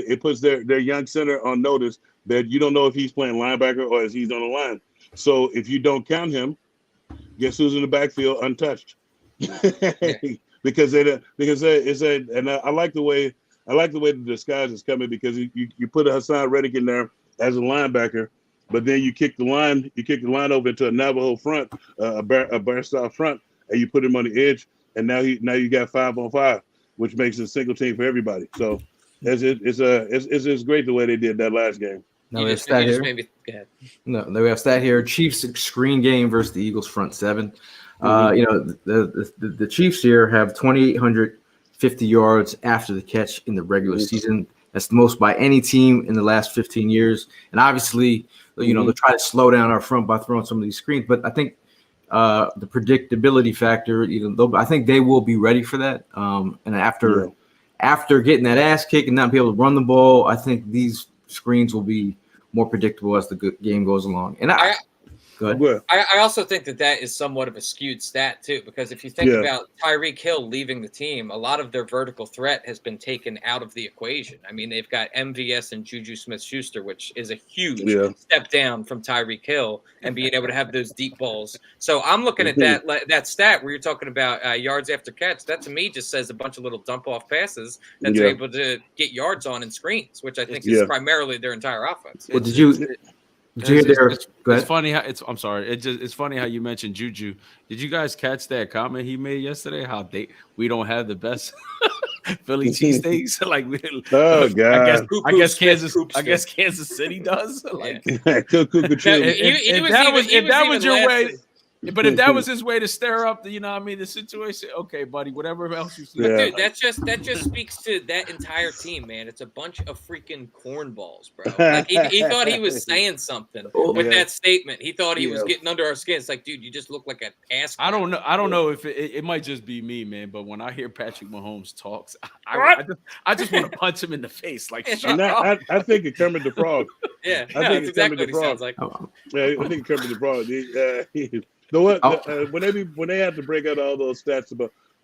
their young center on notice that you don't know if he's playing linebacker or if he's on the line. So if you don't count him, guess who's in the backfield untouched? because and I like the way the disguise is coming, because you put a Hassan Reddick in there as a linebacker, but then you kick the line over into a Navajo front, a bear style front, and you put him on the edge, and now you got 5-on-5, which makes it a single team for everybody. So it's great the way they did that last game. No, we have stat here. Chiefs screen game versus the Eagles front 7. The Chiefs here have 2,850 yards after the catch in the regular season. That's the most by any team in the last 15 years. And obviously, they'll try to slow down our front by throwing some of these screens. But I think the predictability factor, I think they will be ready for that. And after getting that ass kick and not be able to run the ball, I think these screens will be more predictable as the game goes along. And Go ahead. Go ahead. I also think that is somewhat of a skewed stat too, because if you think about Tyreek Hill leaving the team, a lot of their vertical threat has been taken out of the equation. I mean, they've got MVS and Juju Smith-Schuster, which is a huge step down from Tyreek Hill and being able to have those deep balls. So I'm looking at that stat where you're talking about yards after catch. That to me just says a bunch of little dump off passes that they're able to get yards on and screens, which I think is primarily their entire offense. Well, did you hear there? It's funny how I'm sorry. It's funny how you mentioned Juju. Did you guys catch that comment he made yesterday? How we don't have the best Philly cheesesteaks? Like, oh god, I guess Kansas City does. Like, he if that was your way. But if that was his way to stir up the, the situation, okay, buddy, whatever else you see. But dude, that just speaks to that entire team, man. It's a bunch of freaking cornballs, bro. Like he thought he was saying something with that statement. He thought he was getting under our skin. It's like, dude, you just look like an ass. I don't know if it might just be me, man. But when I hear Patrick Mahomes talks, I just want to punch him in the face. Like, I think of Kermit the Frog. Yeah, that's exactly what he sounds like. Yeah, I think Kermit the Frog. When they have to break out all those stats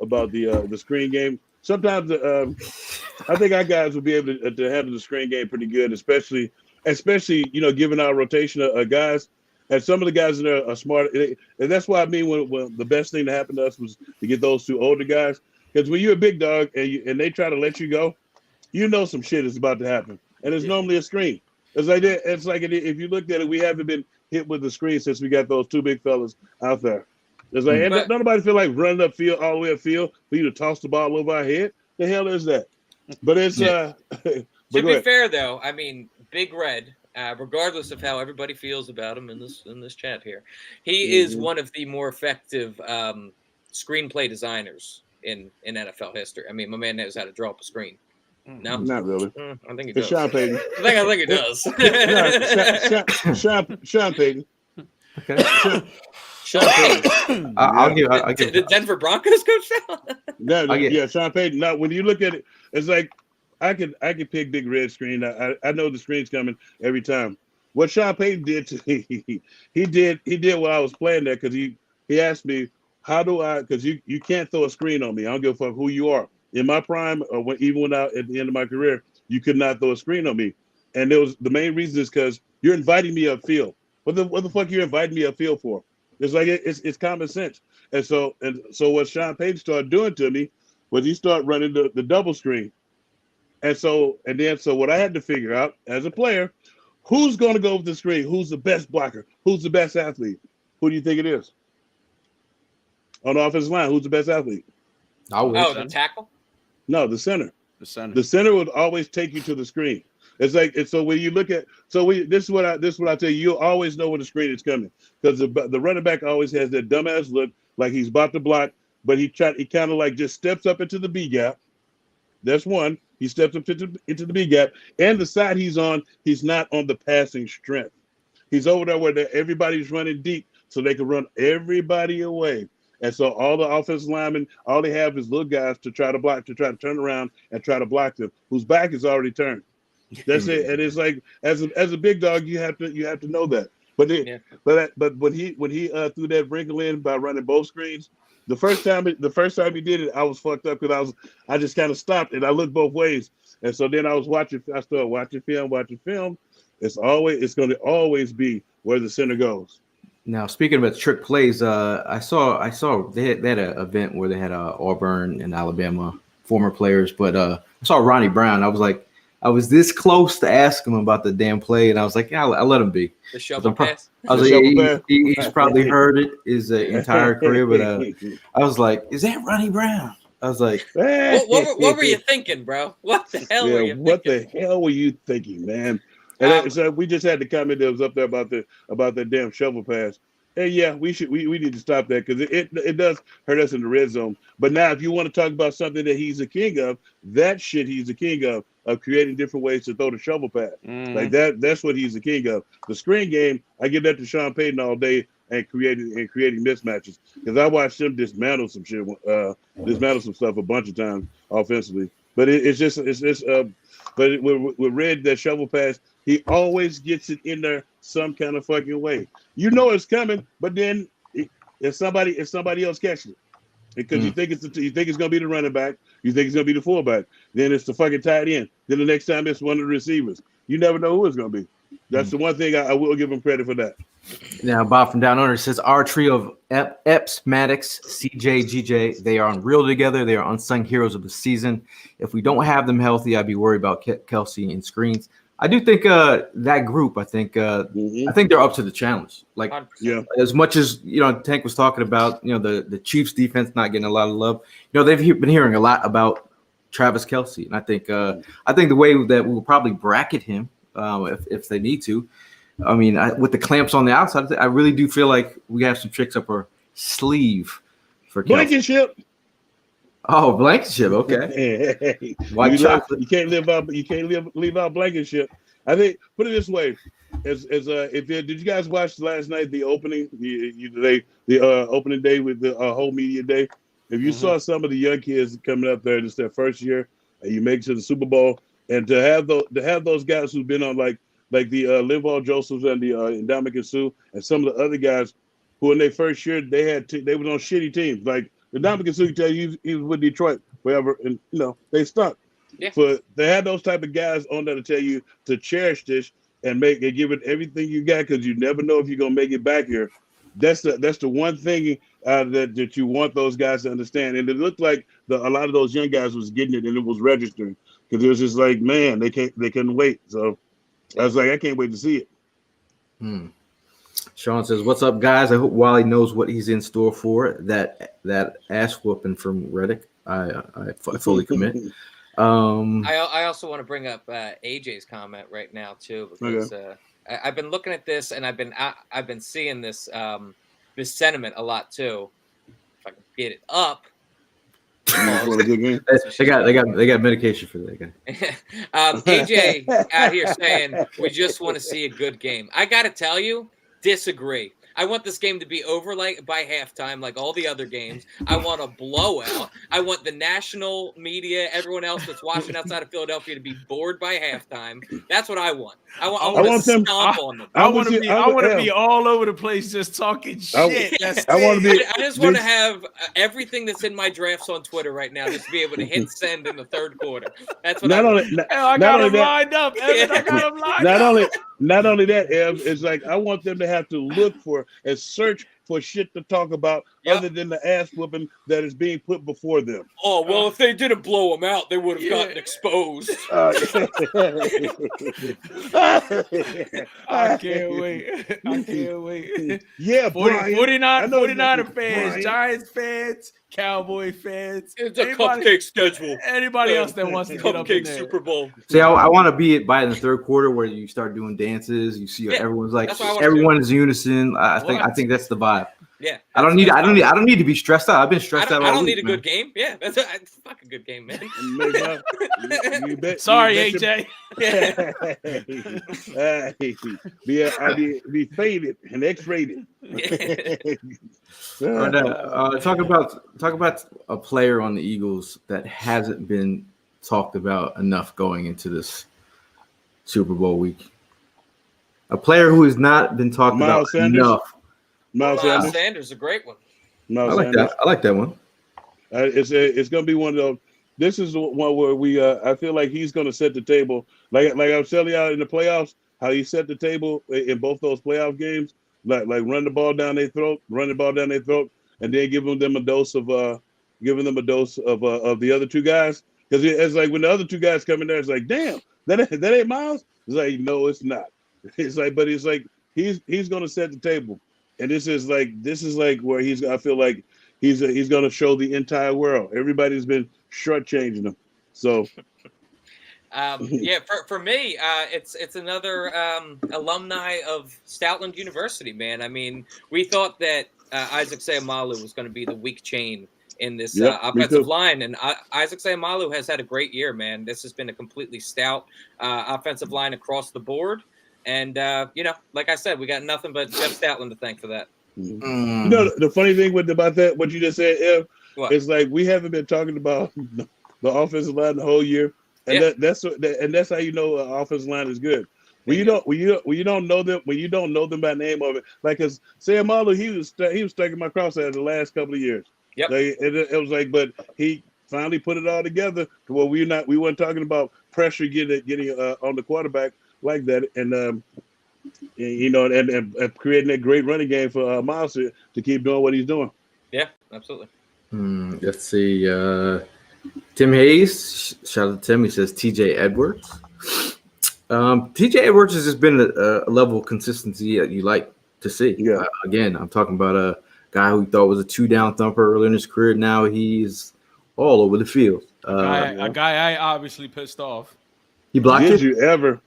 about the screen game, sometimes I think our guys will be able to handle the screen game pretty good, especially given our rotation of guys. And some of the guys in there are smart, and that's why I mean when the best thing that happened to us was to get those two older guys. Because when you're a big dog and they try to let you go, some shit is about to happen, and it's normally a screen. It's like if you looked at it, we haven't been hit with the screen since we got those two big fellas out there. It's like, don't nobody feel like running upfield all the way upfield for you to toss the ball over our head. The hell is that? But it's to be fair though, I mean, Big Red, regardless of how everybody feels about him in this chat here, he is one of the more effective screenplay designers in NFL history. I mean, my man knows how to draw up a screen. No, not really. I think he does. Sean Payton. I think he does. Sean Payton. Okay. Sean Payton. I'll give the Denver Broncos coach now. Sean Payton. Now, when you look at it, it's like I could pick Big Red screen. I know the screen's coming every time. What Sean Payton did to me, he did while I was playing there because he asked me how do I because you can't throw a screen on me. I don't give a fuck who you are. In my prime, or even when I at the end of my career, you could not throw a screen on me. And the main reason is because you're inviting me upfield. What the fuck you're inviting me upfield for? It's like it's common sense. And so what Sean Payton started doing to me was he started running the double screen. And so what I had to figure out as a player, who's going to go with the screen? Who's the best blocker? Who's the best athlete? Who do you think it is? On the offensive line, who's the best athlete? The tackle? No, the center. The center would always take you to the screen. So when you look at this is what I tell you. You'll always know when the screen is coming because the running back always has that dumbass look like he's about to block, but he kind of like just steps up into the B gap. That's one. He steps up into the B gap, and the side he's on, he's not on the passing strength. He's over there where everybody's running deep, so they can run everybody away. And so all the offensive linemen, all they have is little guys to try to block, to try to turn around and try to block them, whose back is already turned. That's it. And it's like as a big dog, you have to know that. But when he threw that wrinkle in by running both screens, the first time he did it, I was fucked up because I just kind of stopped and I looked both ways. And so then I started watching film. It's going to always be where the center goes. Now, speaking about trick plays, I saw they had an event where they had Auburn and Alabama former players, but I saw Ronnie Brown. I was this close to ask him about the damn play, and I was like, yeah, I'll let him be. The shovel pass. I was like, he's probably heard it his entire career, but I was like, is that Ronnie Brown? I was like, what were you thinking, bro? What the hell were you thinking? What the hell were you thinking, man? And so we just had the comment that was up there about that damn shovel pass. And yeah, we need to stop that because it does hurt us in the red zone. But now, if you want to talk about something that he's the king of, that shit he's the king of creating different ways to throw the shovel pass. Like that's what he's the king of. The screen game, I give that to Sean Payton all day and creating mismatches because I watched him dismantle some shit, dismantle some stuff a bunch of times offensively. But with Red, that shovel pass, He always gets it in there some kind of fucking way. You know it's coming, but then if somebody else catches it, because you think it's gonna be the running back, you think it's gonna be the fullback, then it's the fucking tight end. Then the next time it's one of the receivers. You never know who it's gonna be. That's the one thing I will give him credit for that. Now, Bob from Down Under says our trio of Epps, Maddox, CJ, GJ, they are unreal together. They are unsung heroes of the season. If we don't have them healthy, I'd be worried about Kelsey and screens. I do think that group. I think they're up to the challenge. Like, as much as Tank was talking about, the Chiefs defense not getting a lot of love. They've been hearing a lot about Travis Kelsey, and I think the way that we'll probably bracket him, if they need to. I mean, with the clamps on the outside, I really do feel like we have some tricks up our sleeve for Kelsey. Blankenship. Oh, Blankenship. Okay. You can't leave out Blankenship. I think put it this way: did you guys watch last night the opening opening day with the whole media day? If you saw some of the young kids coming up there, it's their first year, and you make it to the Super Bowl, and to have those guys who've been on like the Linval Josephs and the Ndamukong Suh and some of the other guys who in their first year they were on shitty teams like. The Ndamukong Suh tell you he was with Detroit forever, and they stunk. Yeah. But they had those type of guys on there to tell you to cherish this and give it everything you got because you never know if you're gonna make it back here. That's the one thing that you want those guys to understand. And it looked like a lot of those young guys was getting it and it was registering because it was just like, man, they couldn't wait. So I was like, I can't wait to see it. Sean says, "What's up, guys? I hope Wally knows what he's in store for. That ass whooping from Reddick. I fully commit." I also want to bring up AJ's comment right now too because I've been looking at this and I've been seeing this this sentiment a lot too. If I can get it up. They got medication for that guy. AJ out here saying we just want to see a good game. I got to tell you. Disagree. I want this game to be over like by halftime, like all the other games. I want a blowout. I want the national media, everyone else that's watching outside of Philadelphia, to be bored by halftime. That's what I want. I want to stomp on them. I want to be all over the place, just talking shit. I just want to have everything that's in my drafts on Twitter right now, just be able to hit send in the third quarter. That's what I got them lined up. Evan, I got them lined up. Not only that, Ev, it's like I want them to have to look for and search for shit to talk about other than the ass whooping that is being put before them. Oh, well, if they didn't blow them out, they would have gotten exposed. I can't wait. Yeah, 49er fans, Giants fans, Cowboy fans. It's a cupcake schedule. Anybody else that wants to get up in there. Super Bowl. See, I want to be by in the third quarter where you start doing dances. You see everyone's like everyone is unison. I think that's the vibe. Yeah, I don't need to be stressed out. I've been stressed out. I don't need a good game. Yeah, that's a fucking good game, man. Sorry, AJ. Be faded and X-rated. Talk about a player on the Eagles that hasn't been talked about enough going into this Super Bowl week. A player who has not been talked about enough. Miles Sanders, a great one. I like that one. It's going to be one of those. This is the one where we. I feel like he's going to set the table. Like I was telling you out in the playoffs, how he set the table in both those playoff games. Like run the ball down their throat, and then giving them a dose of the other two guys. Because it's like when the other two guys come in there, it's like, damn, that ain't Miles. It's like, no, it's not. It's like, but it's like he's going to set the table. And this is like where I feel like he's going to show the entire world. Everybody's been shortchanging him. So, for me, it's another alumni of Stoutland University, man. I mean, we thought that Isaac Seumalo was going to be the weak chain in this offensive line, and Isaac Seumalo has had a great year, man. This has been a completely stout offensive line across the board. And, like I said, we got nothing but Jeff Stoutland to thank for that. You know, the funny thing about that, what you just said, Ev, is like we haven't been talking about the offensive line the whole year. And that's how you know an offensive line is good. When you don't know them, when you don't know them by name of it, like as Sam Marlowe, he was stuck in my crosshairs the last couple of years. Yep. Like, it was like, but he finally put it all together to where we weren't talking about pressure getting on the quarterback like that, and creating that great running game for Miles to keep doing what he's doing. Yeah, absolutely. Let's see. Tim Hayes, shout out to Tim. He says TJ Edwards. TJ Edwards has just been a level of consistency that you like to see. Yeah. Again, I'm talking about a guy who we thought was a 2-down thumper early in his career. Now he's all over the field. A guy I obviously pissed off. He blocked Did it? you ever?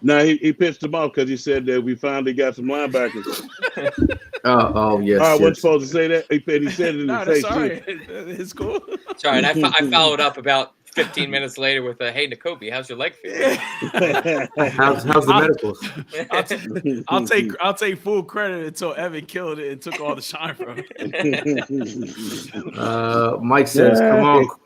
No, he pitched him off because he said that we finally got some linebackers. Oh yes. I yes. wasn't supposed to say that. He said it in the face. That's all right. It's cool. Sorry, and I followed up about 15 minutes later with hey, Nakobe, how's your leg feeling? How's the medicals? I'll take full credit until Evan killed it and took all the shine from it. Mike says,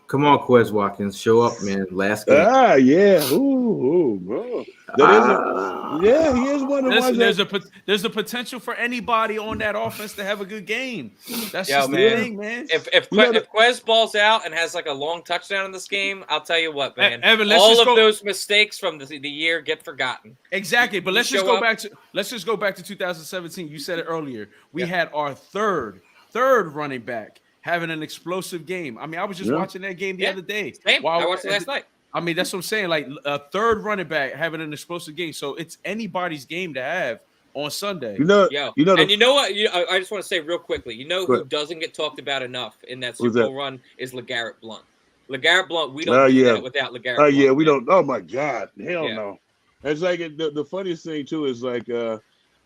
come on, Quez Watkins, show up, man. Last game. Yeah. Ooh, bro. He is one of the ones. There's a potential for anybody on that offense to have a good game. That's Yeah, just man. the thing, man. If Quez balls out and has like a long touchdown in this game, I'll tell you what, man. Evan, those mistakes from the year get forgotten. Exactly, but let's just go back to 2017. You said it earlier. We had our third running back having an explosive game. I mean, I was just watching that game the other day. Same. I watched it last night. I mean, that's what I'm saying. Like a third running back having an explosive game. So it's anybody's game to have on Sunday. And you know what? I just want to say real quickly. You know who doesn't get talked about enough in that Super Bowl run is LeGarrette Blount. LeGarrette Blount. We don't do that without LeGarrette Blount. Yeah, we don't. Oh my God, hell no. It's like the funniest thing too is like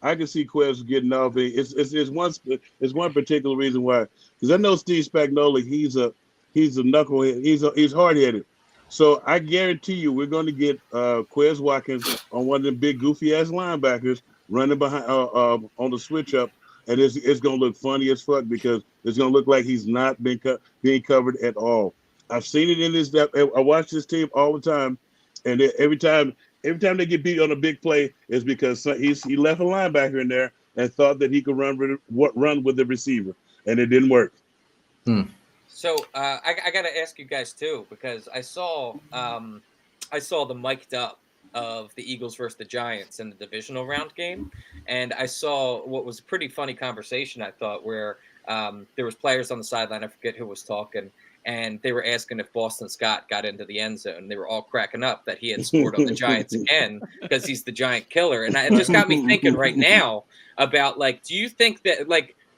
I can see Quez getting off. It's one particular reason why, because I know Steve Spagnuolo. He's a knucklehead. He's hard headed. So I guarantee you, we're going to get Quez Watkins on one of the big goofy ass linebackers running behind on the switch up, and it's going to look funny as fuck because it's going to look like he's not being covered at all. I've seen it in this. I watch this team all the time, and every time they get beat on a big play, is because he left a linebacker in there and thought that he could run with the receiver, and it didn't work. So I got to ask you guys too, because I saw the mic'd up of the Eagles versus the Giants in the divisional round game, and I saw what was a pretty funny conversation, I thought, where there was players on the sideline. I forget who was talking, and they were asking if Boston Scott got into the end zone. They were all cracking up that he had scored on the Giants again because he's the Giant killer, and it just got me thinking right now about do you think that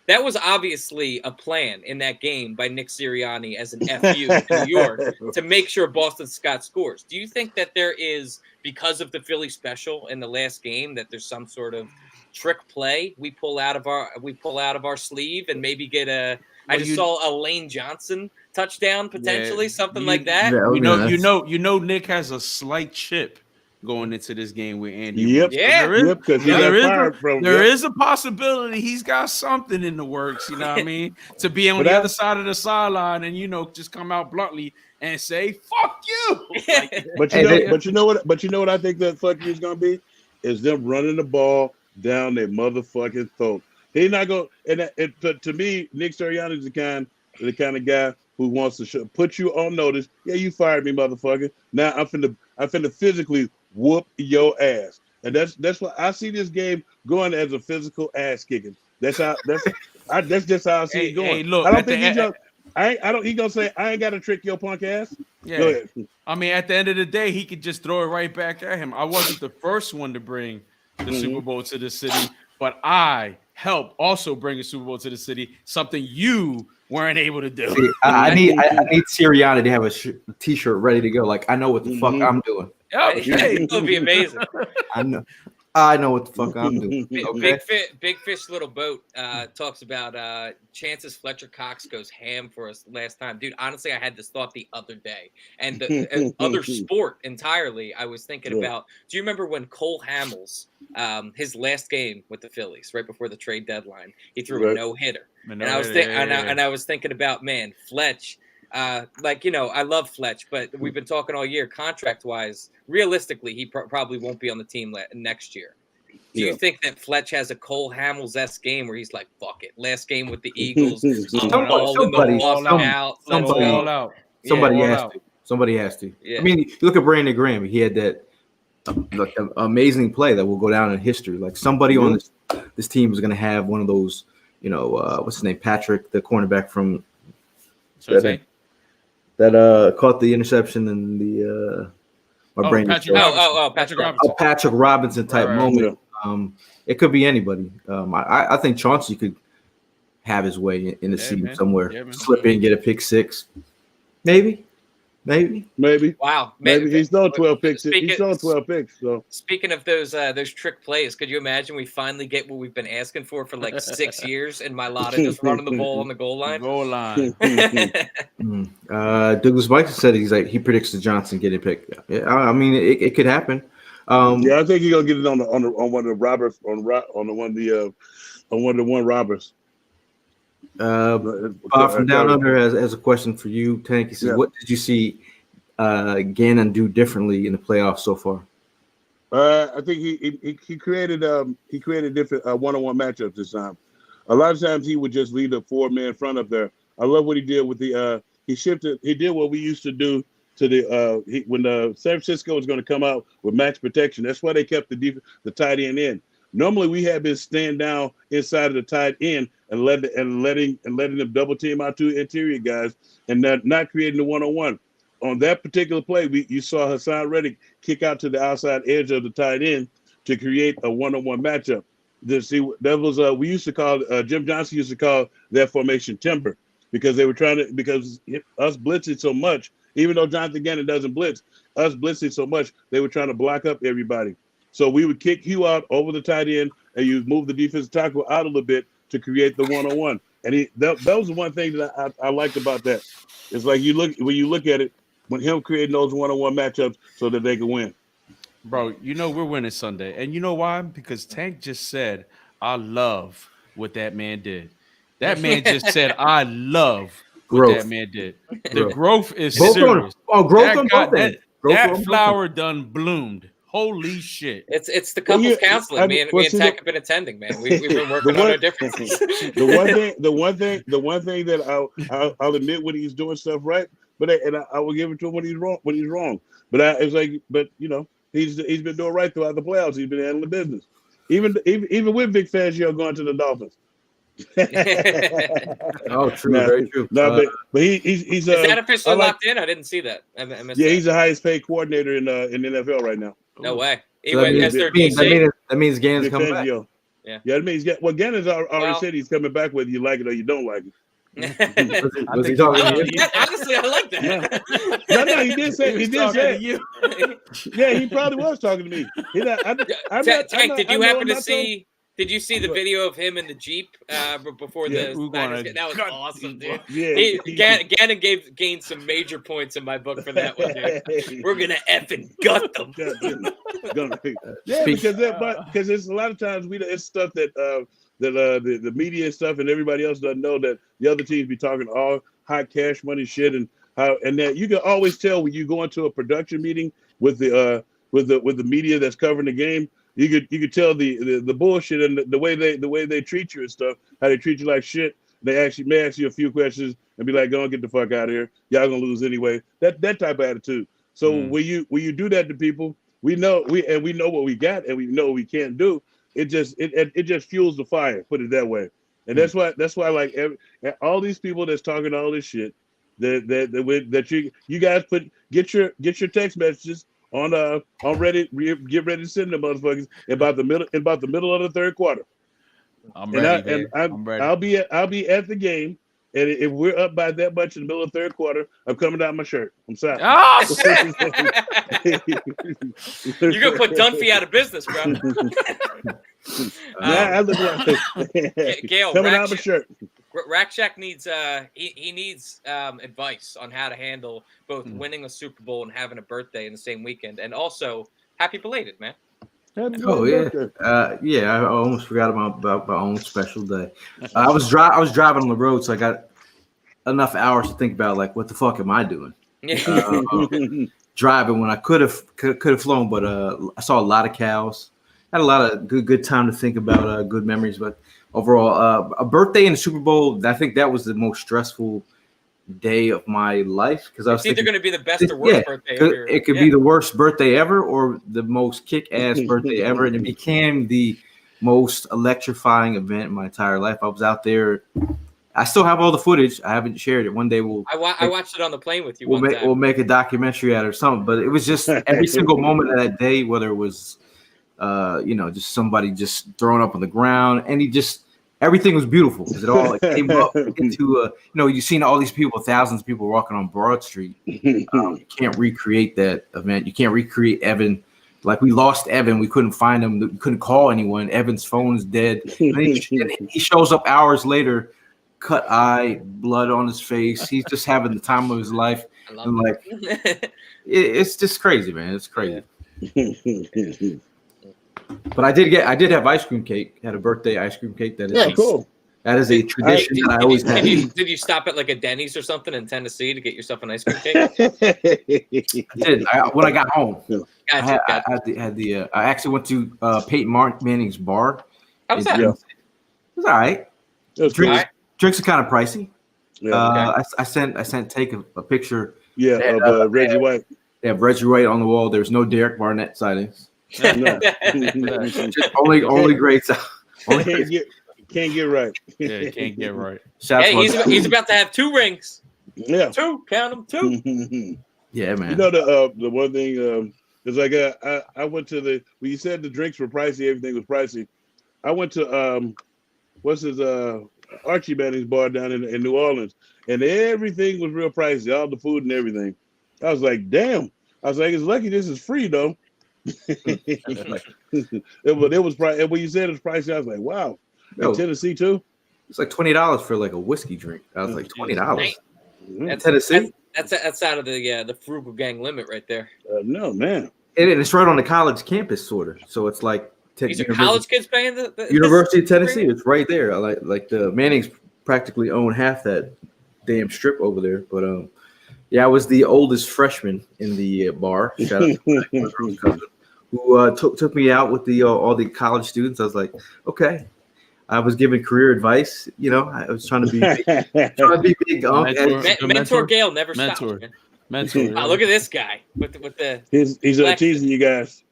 that was obviously a plan in that game by Nick Sirianni as an FU to New York to make sure Boston Scott scores. Do you think that there is, because of the Philly special in the last game, that there's some sort of trick play we pull out of our sleeve and maybe get I just saw a Lane Johnson touchdown potentially, something like that. You know, Nick has a slight chip going into this game with Andy. Yep. There is a possibility he's got something in the works, you know what I mean? To be on the other side of the sideline and just come out bluntly and say, fuck you. But you know what I think that fuck you is gonna be? Is them running the ball down their motherfucking throat. He's not going to me, Nick Sirianni is the kind of guy who wants to put you on notice. Yeah, you fired me, motherfucker. Now I'm finna physically whoop your ass, and that's what I see this game going as, a physical ass kicking. That's just how I see it going. Hey, look, I don't think he's gonna say I ain't got to trick your punk ass. Yeah. Go ahead. I mean, at the end of the day, he could just throw it right back at him. I wasn't the first one to bring the Super Bowl to the city, but I helped also bring a Super Bowl to the city. Something you weren't able to do. See, I need Sirianni to have a T-shirt ready to go. Like, I know what the fuck I'm doing. Oh, it would be amazing. I know what the fuck I'm doing. Okay? Big Fish Little Boat talks about chances Fletcher Cox goes ham for us last time. Dude, honestly, I had this thought the other day. And the other sport entirely, I was thinking about, do you remember when Cole Hamels, his last game with the Phillies, right before the trade deadline, he threw a no-hitter. And I was thinking about, man, Fletch, like, I love Fletch, but we've been talking all year contract wise. Realistically, he probably won't be on the team next year. Do you think that Fletch has a Cole Hamels-esque game where he's like, fuck it, last game with the Eagles, Somebody has to. Yeah. I mean, you look at Brandon Graham. He had that like amazing play that will go down in history. Like somebody on this team is going to have one of those. What's his name? Patrick, the cornerback from that caught the interception and the Patrick Robinson type moment. It could be anybody. I think Chauncey could have his way in the season somewhere. Slip in, get a pick six, maybe. Wow, maybe he's done 12 picks. He's done 12 picks. So speaking of those trick plays, could you imagine we finally get what we've been asking for like 6 years in Mailata, just running the ball on the goal line? Douglas Mike said he predicts the Johnson getting picked. Yeah, I mean it could happen. I think he's gonna get it on one of the robbers on one of the robbers. Bob from Down Under has a question for you, Tank. He says, "What did you see Gannon do differently in the playoffs so far?" I think he created different one-on-one matchups this time. A lot of times he would just leave the 4-man front up there. I love what he did with the he shifted. He did what we used to do to the when San Francisco was going to come out with max protection. That's why they kept the tight end in. Normally we have been staying down inside of the tight end and letting them double team our two interior guys and not creating the one-on-one. On that particular play, you saw Hassan Reddick kick out to the outside edge of the tight end to create a one-on-one matchup. That was we used to call Jim Johnson used to call that formation timber because they were because us blitzing so much, even though Jonathan Gannon doesn't blitz, us blitzing so much, they were trying to block up everybody. So we would kick you out over the tight end and you move the defensive tackle out a little bit to create the one-on-one. And that was the one thing that I liked about that. It's like when you look at it, when him creating those one-on-one matchups so that they can win. Bro, we're winning Sunday. And you know why? Because Tank just said, I love what that man did. That man just said, I love what that man did. The growth is serious. That flower done bloomed. Holy shit! It's the couples counseling. Me and Tank have been attending, man. We've been working on our differences. The one thing that I'll admit when he's doing stuff right, but I will give it to him when he's wrong. But it's like, he's been doing right throughout the playoffs. He's been handling business, even with Vic Fangio going to the Dolphins. Oh, true, very true. No, but he's is that officially locked in? I didn't see that. He's the highest paid coordinator in the NFL right now. No way. So that means Gannon's coming back. Yeah, that means Gannon's already said he's coming back whether you like it or you don't like it. Was he talking to you? Honestly, I like that. No, he did say you. Yeah, he probably was talking to me. Tank, did you happen to see? Did you see the video of him in the Jeep before the Niners? That was awesome, dude. Yeah, Gannon gained some major points in my book for that one, dude. We're gonna effing gut them. Because it's a lot of times it's stuff that the media and stuff and everybody else doesn't know that the other teams be talking all high cash money shit and that you can always tell when you go into a production meeting with the media that's covering the game. You could tell the bullshit and the way they treat you and stuff, how they treat you like shit. They may ask you a few questions and be like, "Go and get the fuck out of here. Y'all gonna lose anyway." That type of attitude. So when you do that to people, we know what we got and we know what we can't do. It just fuels the fire. Put it that way. And that's why like all these people that's talking all this shit that you guys get your text messages. On Reddit, get ready to send them motherfuckers about the middle of the third quarter. I'm ready. I'm ready. I'll be at the game, and if we're up by that much in the middle of the third quarter, I'm coming down my shirt. I'm sorry. Oh shit! You're gonna put Dunphy out of business, bro. I look like Gail, coming out my shirt. Rack Shack needs he needs advice on how to handle both winning a Super Bowl and having a birthday in the same weekend, and also happy belated, man. Oh yeah, I almost forgot about my own special day. I was driving on the road, so I got enough hours to think about like what the fuck am I doing? Yeah. Driving when I could have flown, but I saw a lot of cows. Had a lot of good time to think about good memories. But overall, a birthday in the Super Bowl, I think that was the most stressful day of my life because I was It's either thinking, going to be the best or worst birthday of your. it could be the worst birthday ever or the most kick-ass birthday ever, and it became the most electrifying event in my entire life. I was out there. I still have all the footage. I haven't shared it. One day I watched it on the plane with you. We'll make a documentary out of it or something. But it was just every single moment of that day, whether it was, just somebody just thrown up on the ground, and everything was beautiful because it all came up into you've seen all these people, thousands of people walking on Broad Street. You can't recreate that event. You can't recreate Evan. Like we lost Evan, we couldn't find him. We couldn't call anyone. Evan's phone is dead. And he shows up hours later. Cut eye, blood on his face. He's just having the time of his life. And like, it's just crazy, man. It's crazy. But I did have ice cream cake. Had a birthday ice cream cake. That is cool. That is a tradition that I always had. Did you stop at like a Denny's or something in Tennessee to get yourself an ice cream cake? I did. When I got home, Gotcha. I actually went to Peyton Manning's bar. How was that? It was all right. It was cool. Drinks are kind of pricey. Yeah, I sent Take a picture. yeah, of Reggie White. They have Reggie White on the wall. There's no Derek Barnett sightings. No. Just only greats. Can't get right. Yeah, can't get right. He's about to have 2 rings. Yeah, 2, count them, 2. Yeah, man. You know the one thing is like I went to when you said the drinks were pricey, everything was pricey. I went to what's his Archie Manning's bar down in New Orleans, and everything was real pricey, all the food and everything. I was like, damn. I was like, it's lucky this is free though. it was price. And when you said it was pricey, I was like, wow. In Tennessee too. It's like $20 for like a whiskey drink. I was like $20. That's Tennessee. That's out of the frugal gang limit right there. No man. And it's right on the college campus, sort of. So it's like These are college kids paying the University of Tennessee. It's right there. Like the Mannings practically own half that damn strip over there. But I was the oldest freshman in the bar. Shout out to my cousin who took me out with all the college students. I was like, okay. I was giving career advice. I was trying to be big. Mentor Gail never stops. Mentor. Oh, look at this guy with the. He's teasing you guys.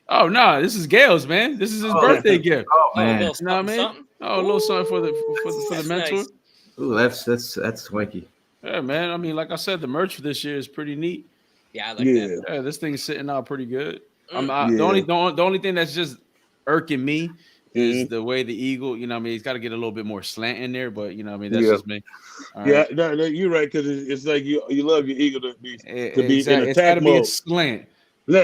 Oh no, this is Gail's, man. This is his birthday gift. Oh man, you know what I mean? Oh, a little something for the mentor. Nice. Ooh, that's swanky. Yeah, man. I mean, like I said, the merch for this year is pretty neat. Yeah, I like that. Yeah, this thing's sitting out pretty good. The only thing that's just irking me is the way the eagle. He's got to get a little bit more slant in there, but that's just me. All right. No, you're right because it's like you love your eagle to be exactly. in attack mode. Be a slant.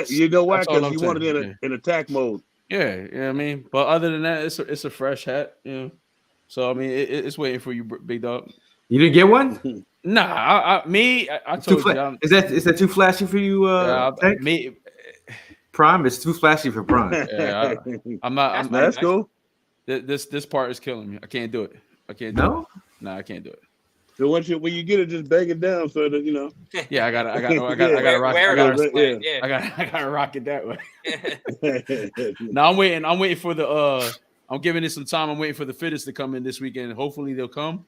You know why? Because you want it in attack mode. Yeah, you know what I mean. But other than that, it's a fresh hat. So I mean, it's waiting for you, big dog. You didn't get one? Nah, I told you. Is that too flashy for you? Me. Prime is too flashy for Prime. Yeah, I'm not. That's cool. This part is killing me. I can't do it. I can't do it. No, I can't do it. So when you get it, just bang it down so that Yeah, I gotta rock it that way. Now I'm waiting for the I'm giving it some time. I'm waiting for the fittest to come in this weekend. Hopefully they'll come.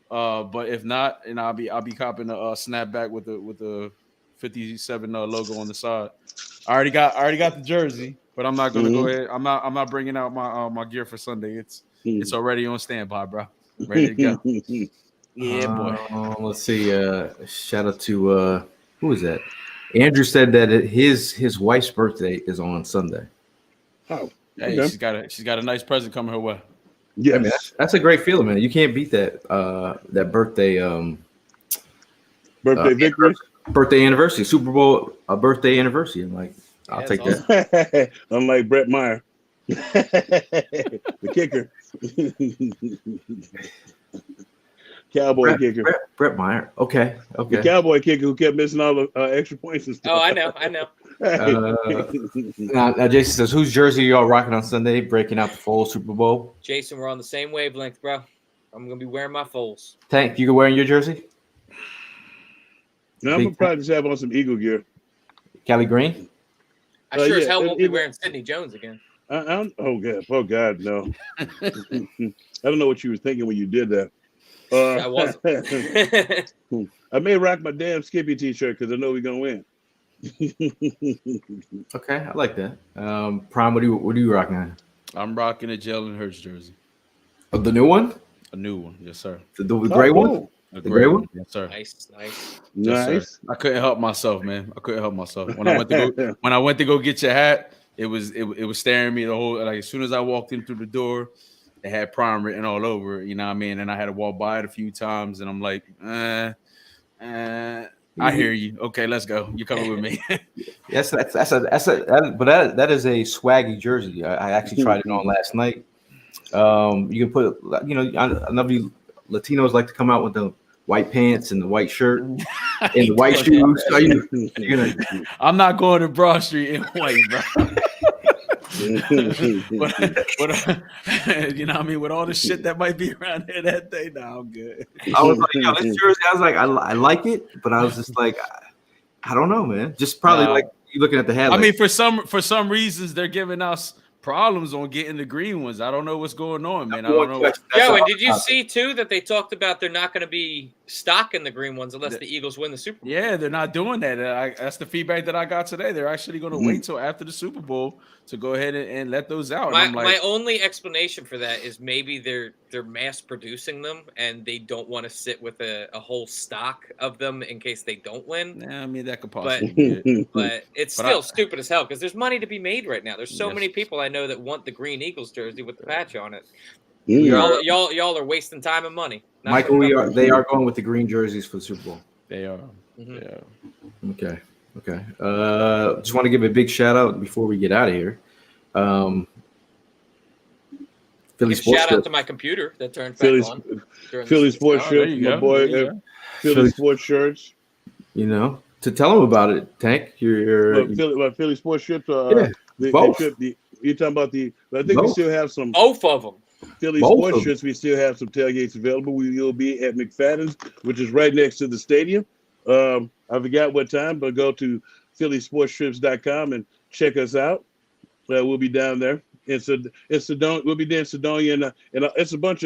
But if not, and I'll be copping a snapback with the 57 logo on the side. I already got the jersey, but I'm not gonna go ahead. I'm not bringing out my gear for Sunday. It's already on standby, bro. Ready to go. Yeah, boy. Let's see. Shout out to who is that? Andrew said that his wife's birthday is on Sunday. Oh, hey, okay. she's got a nice present coming her way. Yeah, I mean, that's a great feeling, man. You can't beat that birthday victory, birthday anniversary, Super Bowl birthday anniversary. I'm like, I'll take awesome. that. Unlike Brett Meyer, the kicker. Cowboy kicker. Brett Meyer. Okay. The cowboy kicker who kept missing all the extra points and stuff. Oh, I know. Now, Jason says, whose jersey are y'all rocking on Sunday, breaking out the full Super Bowl? Jason, we're on the same wavelength, bro. I'm going to be wearing my Foles. Tank, you wearing your jersey? Now I'm gonna probably just have on some Eagle gear. Kelly Green. I sure as yeah, hell won't be wearing Sidney Jones again. Oh God, no. I don't know what you were thinking when you did that. I wasn't. I may rock my damn Skippy T-shirt because I know we're gonna win. Okay, I like that. Prime, what are you rocking on? I'm rocking a Jalen Hurts jersey. Oh, the new one? A new one, yes, sir. The gray one? Cool. The gray one? yes, sir. Nice. Yes, Nice. sir. I couldn't help myself, man. I couldn't help myself. When I went to go get your hat, it was staring me the whole, like, as soon as I walked in through the door, it had Prime written all over, you know what I mean? And I had to walk by it a few times, and I'm like, I hear you. Okay, let's go. You coming with me? Yes, but that is a swaggy jersey. I actually tried it on last night. You can put, I know you Latinos like to come out with the white pants and the white shirt and the white shoes. I'm not going to Broad Street in white, bro. but you know what I mean, with all the shit that might be around there that day, I'm good. I was like, this jersey, I was like, I like it, but I was just like, I don't know, man. Just probably like you looking at the headlights. I mean, for some reasons, they're giving us problems on getting the green ones. I don't know what's going on, man. I don't know. Yeah, and did you see too that they talked about they're not going to be stocking the green ones unless the Eagles win the Super Bowl? Yeah, they're not doing that. That's the feedback that I got today. They're actually going to wait till after the Super Bowl to go ahead and let those out. My only explanation for that is maybe they're mass producing them and they don't want to sit with a whole stock of them in case they don't win. Yeah, I mean that could possibly be it. But it's still stupid as hell because there's money to be made right now. There's so many people I know that want the green Eagles jersey with the patch on it. Y'all are wasting time and money. Michael, they are going with the green jerseys for the Super Bowl. They are. Mm-hmm. Yeah. Okay. Just want to give a big shout out before we get out of here. Philly Sports. Shout out to my computer that turned back on. Philly Sports shirts, my boy. Philly Sports shirts. To tell them about it, Tank. Philly Sports shirts. You talking about the? I think we still have some. Both of them. Philly Sports shirts. We still have some tailgates available. We will be at McFadden's, which is right next to the stadium. I forgot what time, but go to phillysportstrips.com and check us out. We'll be down there. We'll be there in Sedonia, and it's a bunch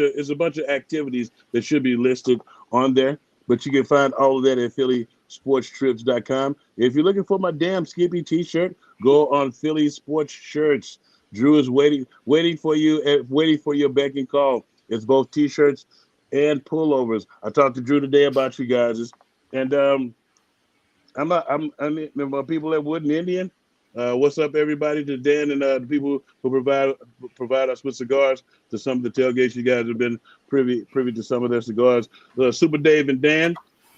of activities that should be listed on there. But you can find all of that at phillysportstrips.com. If you're looking for my damn Skippy T-shirt, go on Philly Sports Shirts. Drew is waiting for you, waiting for your beck and call. It's both T-shirts and pullovers. I talked to Drew today about you guys, and my people at Wooden Indian. What's up, everybody? To Dan and the people who provide us with cigars. To some of the tailgates, you guys have been privy to some of their cigars. Super Dave and Dan,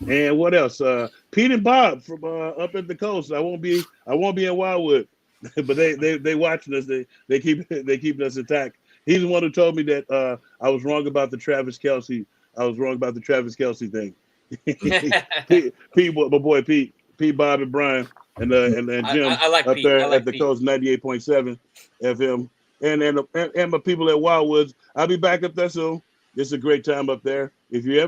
and what else? Pete and Bob from up at the coast. I won't be in Wildwood, but they watching us. They keeping us intact. He's the one who told me that I was wrong about the Travis Kelsey. I was wrong about the Travis Kelsey thing. Pete, my boy Pete, Bob, and Brian. And Jim I like up Pete. there like at the Pete. coast 98.7 FM. And my people at Wildwoods. I'll be back up there soon. It's a great time up there. If you're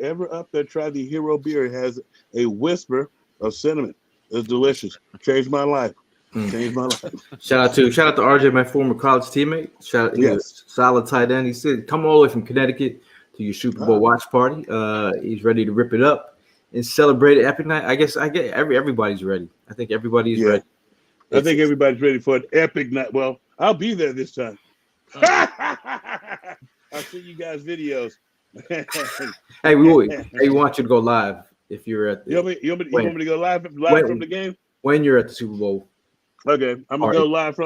ever up there, try the Hero beer. It has a whisper of cinnamon. It's delicious. Changed my life. Shout out to RJ, my former college teammate. Solid tight end. He said, come all the way from Connecticut to your Super Bowl watch party. He's ready to rip it up and celebrate Epic Night. I get everybody's ready. I think everybody's ready. I think everybody's ready for an Epic Night. Well, I'll be there this time. I'll see you guys videos. Hey, we want you to go live if you're at the. You want me to go live from the game? When you're at the Super Bowl. Okay, I'm gonna go live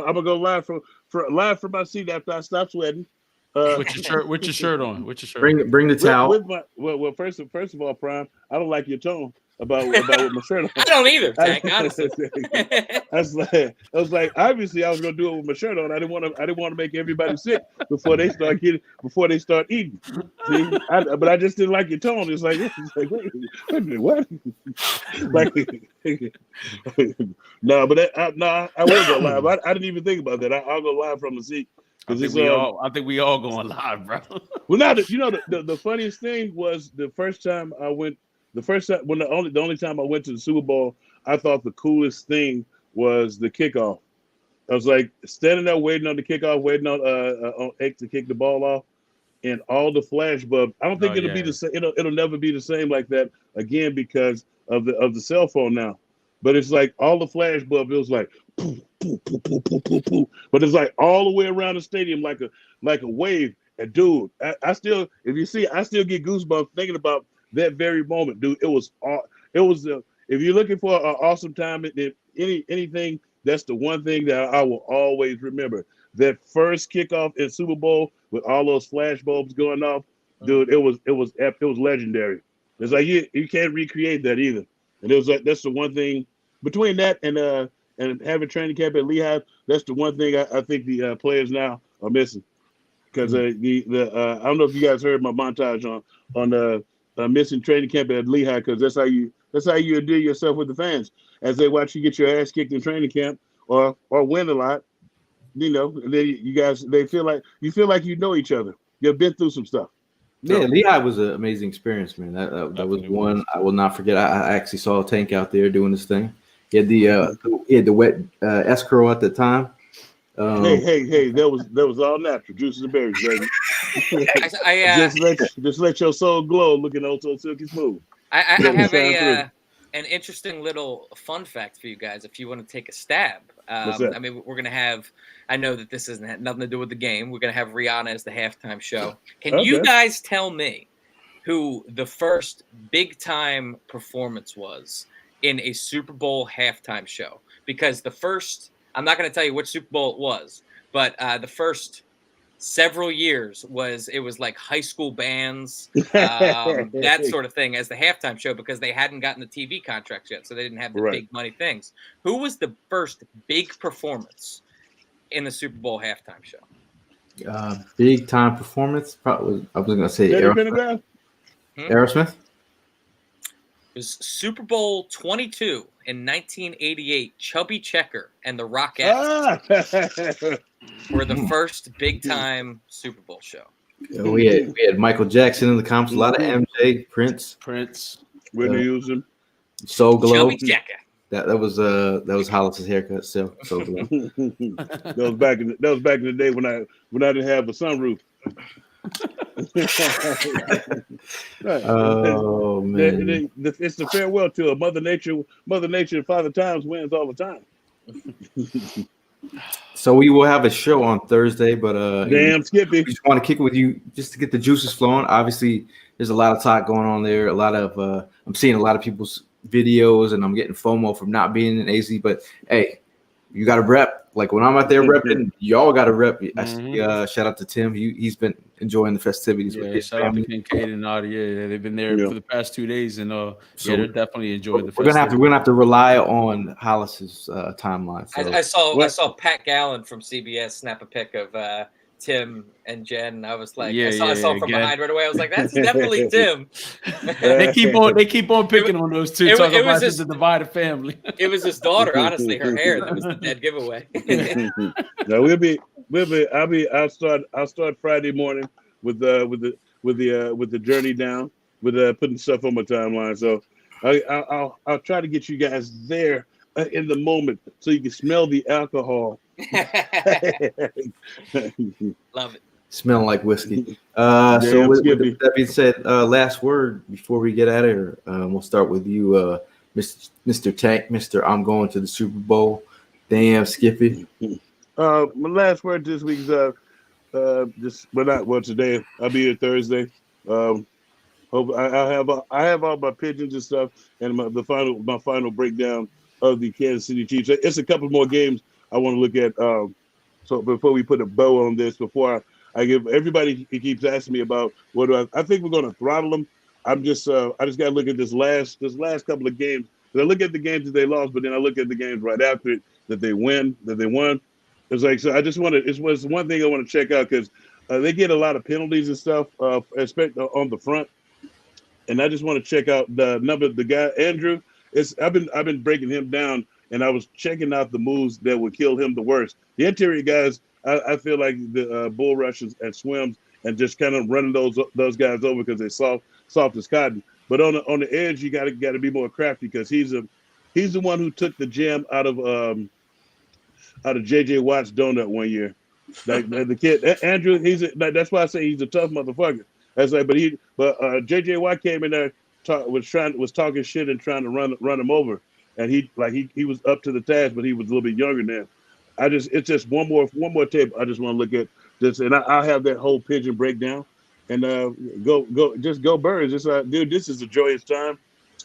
from my seat after I stop sweating. With your shirt on. Bring the towel. First of all, Prime, I don't like your tone about with my shirt on. I don't either, Tank, honestly. I was like, obviously, I was gonna do it with my shirt on. I didn't want to make everybody sick before they start eating. See? But I just didn't like your tone. It's like wait, what? No, but I will go live. I didn't even think about that. I'll go live from the seat. I think we all going live, bro. Well, now the funniest thing was the first time I went the first time when the only time I went to the Super Bowl, I thought the coolest thing was the kickoff. I was like standing there waiting on the kickoff, waiting on X to kick the ball off, and all the flash bulbs. I don't think it'll be the same. It'll never be the same like that again because of the cell phone now. But it's like all the flash bulbs. It was like poof, poof, poof, poof, poof, poof, poof. But it's like all the way around the stadium like a wave. And dude, I still, if you see, I still get goosebumps thinking about that very moment, dude. It was if you're looking for an awesome time, anything, that's the one thing that I will always remember. That first kickoff in Super Bowl with all those flash bulbs going off, dude. It was legendary. It's like you can't recreate that either. And it was like that's the one thing between that and having training camp at Lehigh. That's the one thing I think the players now are missing. Because I don't know if you guys heard my montage on missing training camp at Lehigh, because that's how you endear yourself with the fans as they watch you get your ass kicked in training camp or win a lot. You know, and then they feel like you know each other. You've been through some stuff. Yeah, Lehigh was an amazing experience, man. That was one I will not forget. I actually saw Tank out there doing this thing. He had the wet S-curl at the time. Hey! That was all natural, juices and berries, baby. Just let your soul glow, looking oh so silky smooth. I have an interesting little fun fact for you guys if you want to take a stab. I mean, we're gonna have. I know that this isn't nothing to do with the game. We're gonna have Rihanna as the halftime show. Can you guys tell me who the first big time performance was in a Super Bowl halftime show? Because the first. I'm not going to tell you which Super Bowl it was, but the first several years it was like high school bands, that sort of thing as the halftime show because they hadn't gotten the TV contracts yet, so they didn't have the big money things. Who was the first big performance in the Super Bowl halftime show? Big time performance? Probably, I was going to say Aerosmith. Aerosmith? It was Super Bowl 22 in 1988. Chubby Checker and the Rockettes were the first big-time Super Bowl show. Yeah, we had Michael Jackson in the comps, a lot of MJ, Prince, Whitney Houston, Soul Glow. Chubby Checker. That was Hollis's haircut. So Glow. that was back in the day when I didn't have a sunroof. Oh man! It's the farewell tour. Mother Nature, and Father Times wins all the time. So we will have a show on Thursday, but damn Skippy, we just want to kick it with you just to get the juices flowing. Obviously, there's a lot of talk going on there. A lot of I'm seeing a lot of people's videos, and I'm getting FOMO from not being in AZ. But hey, you got to rep. Like when I'm out there repping, y'all got to rep. Shout out to Tim. He's been enjoying the festivities with his family. Kincaid and Nadia, they've been there for the past 2 days, and they're definitely enjoying the. We're gonna have to rely on Hollis's timeline. So. I saw Pat Gallen from CBS snap a pic of Tim and Jen. And I was like, I saw him from behind right away. I was like, that's definitely Tim. They keep on picking on those two. Talking about the divided family. It was his daughter, honestly. Her hair that was the dead giveaway. No, I'll start Friday morning with the journey down with putting stuff on my timeline. So I'll try to get you guys there in the moment so you can smell the alcohol. Love it. Smelling like whiskey. So with that being said, last word before we get out of here. We'll start with you, Mr. Tank, Mr. I'm going to the Super Bowl. Damn, Skippy. My last word this week is today. I'll be here Thursday. Hope I have all my pigeons and stuff, and my final breakdown of the Kansas City Chiefs. It's a couple more games I want to look at. So before we put a bow on this, before I give everybody, he keeps asking me about what do I think we're going to throttle them. I just got to look at this last couple of games. I look at the games that they lost, but then I look at the games right after it that they won. It's like, so I just want to. It's one thing I want to check out because they get a lot of penalties and stuff, especially on the front. And I just want to check out the guy Andrew. I've been breaking him down, and I was checking out the moves that would kill him the worst. The interior guys, I feel like the bull rushes and swims and just kind of running those guys over because they're soft as cotton. But on the edge, you got to be more crafty because he's the one who took the gem out of JJ Watt's donut one year. Like the kid Andrew, that's why I say he's a tough motherfucker. That's like, but JJ Watt came in there, was talking shit and trying to run him over, and he was up to the task, but he was a little bit younger than him. It's just one more tape. I just want to look at this, and I'll have that whole pigeon breakdown, and go Birds. It's dude, this is a joyous time.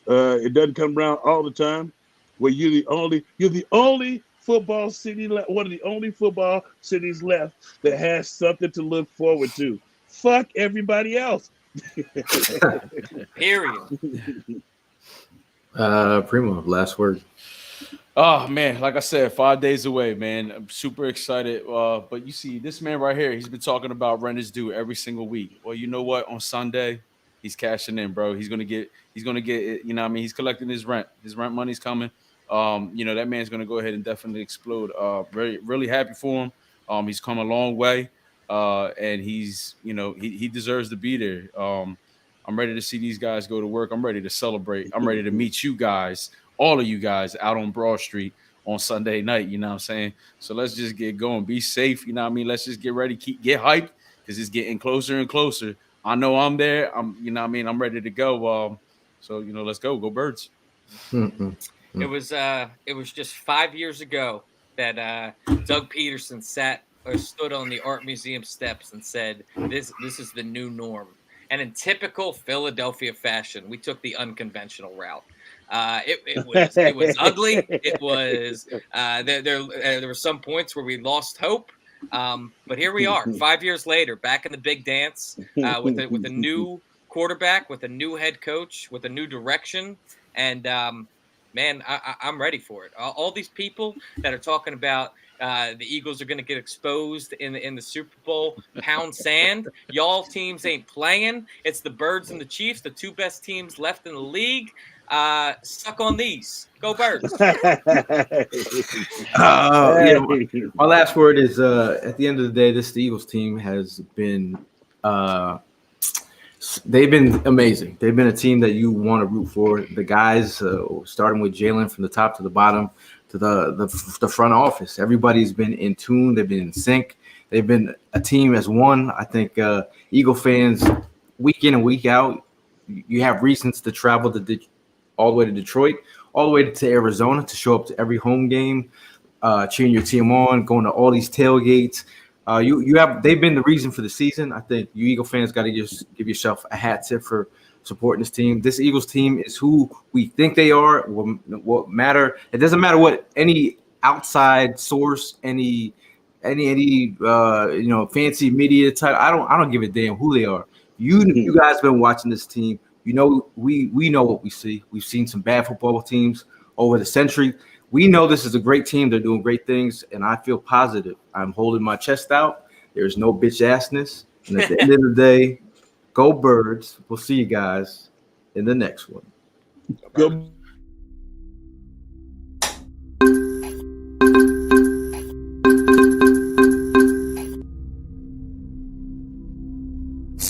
It doesn't come around all the time. Where you're the only football city left, one of the only football cities left that has something to look forward to. Fuck everybody else. Period. Primo, last word. Oh man, like I said, 5 days away, man. I'm super excited. But you see, this man right here, he's been talking about rent is due every single week. Well, you know what? On Sunday, he's cashing in, bro. He's gonna get you know what I mean? He's collecting his rent. His rent money's coming. That man's gonna go ahead and definitely explode. Really, really happy for him. He's come a long way. And he's, he deserves to be there. I'm ready to see these guys go to work. I'm ready to celebrate. I'm ready to meet you guys, all of you guys out on Broad Street on Sunday night. You know what I'm saying? So let's just get going. Be safe. You know what I mean? Let's just get ready. Get hyped because it's getting closer and closer. I know I'm there. I'm ready to go. Let's go. Go Birds. It was just 5 years ago that Doug Peterson stood on the Art Museum steps and said, this is the new norm. And in typical Philadelphia fashion, we took the unconventional route. It was ugly. It was there were some points where we lost hope. But here we are, 5 years later, back in the big dance with a new quarterback, with a new head coach, with a new direction. And man, I'm ready for it. All these people that are talking about the Eagles are going to get exposed in the Super Bowl, pound sand. Y'all teams ain't playing. It's the Birds and the Chiefs, the two best teams left in the league. Suck on these. Go Birds. My last word is at the end of the day, the Eagles team has been they've been amazing. They've been a team that you want to root for. The guys, starting with Jalen from the top to the bottom to the front office, everybody's been in tune. They've been in sync. They've been a team as one. I think Eagle fans, week in and week out, you have reasons to travel all the way to Detroit, all the way to Arizona to show up to every home game, cheering your team on, going to all these tailgates. They've been the reason for the season. I think you Eagle fans got to just give yourself a hat tip for supporting this team. This Eagles team is who we think they are. What matter? It doesn't matter what any outside source, any fancy media type. I don't give a damn who they are. You guys been watching this team. We know what we see. We've seen some bad football teams over the century. We know this is a great team. They're doing great things, and I feel positive. I'm holding my chest out. There's no bitch assness. And at the end of the day, go Birds. We'll see you guys in the next one. Go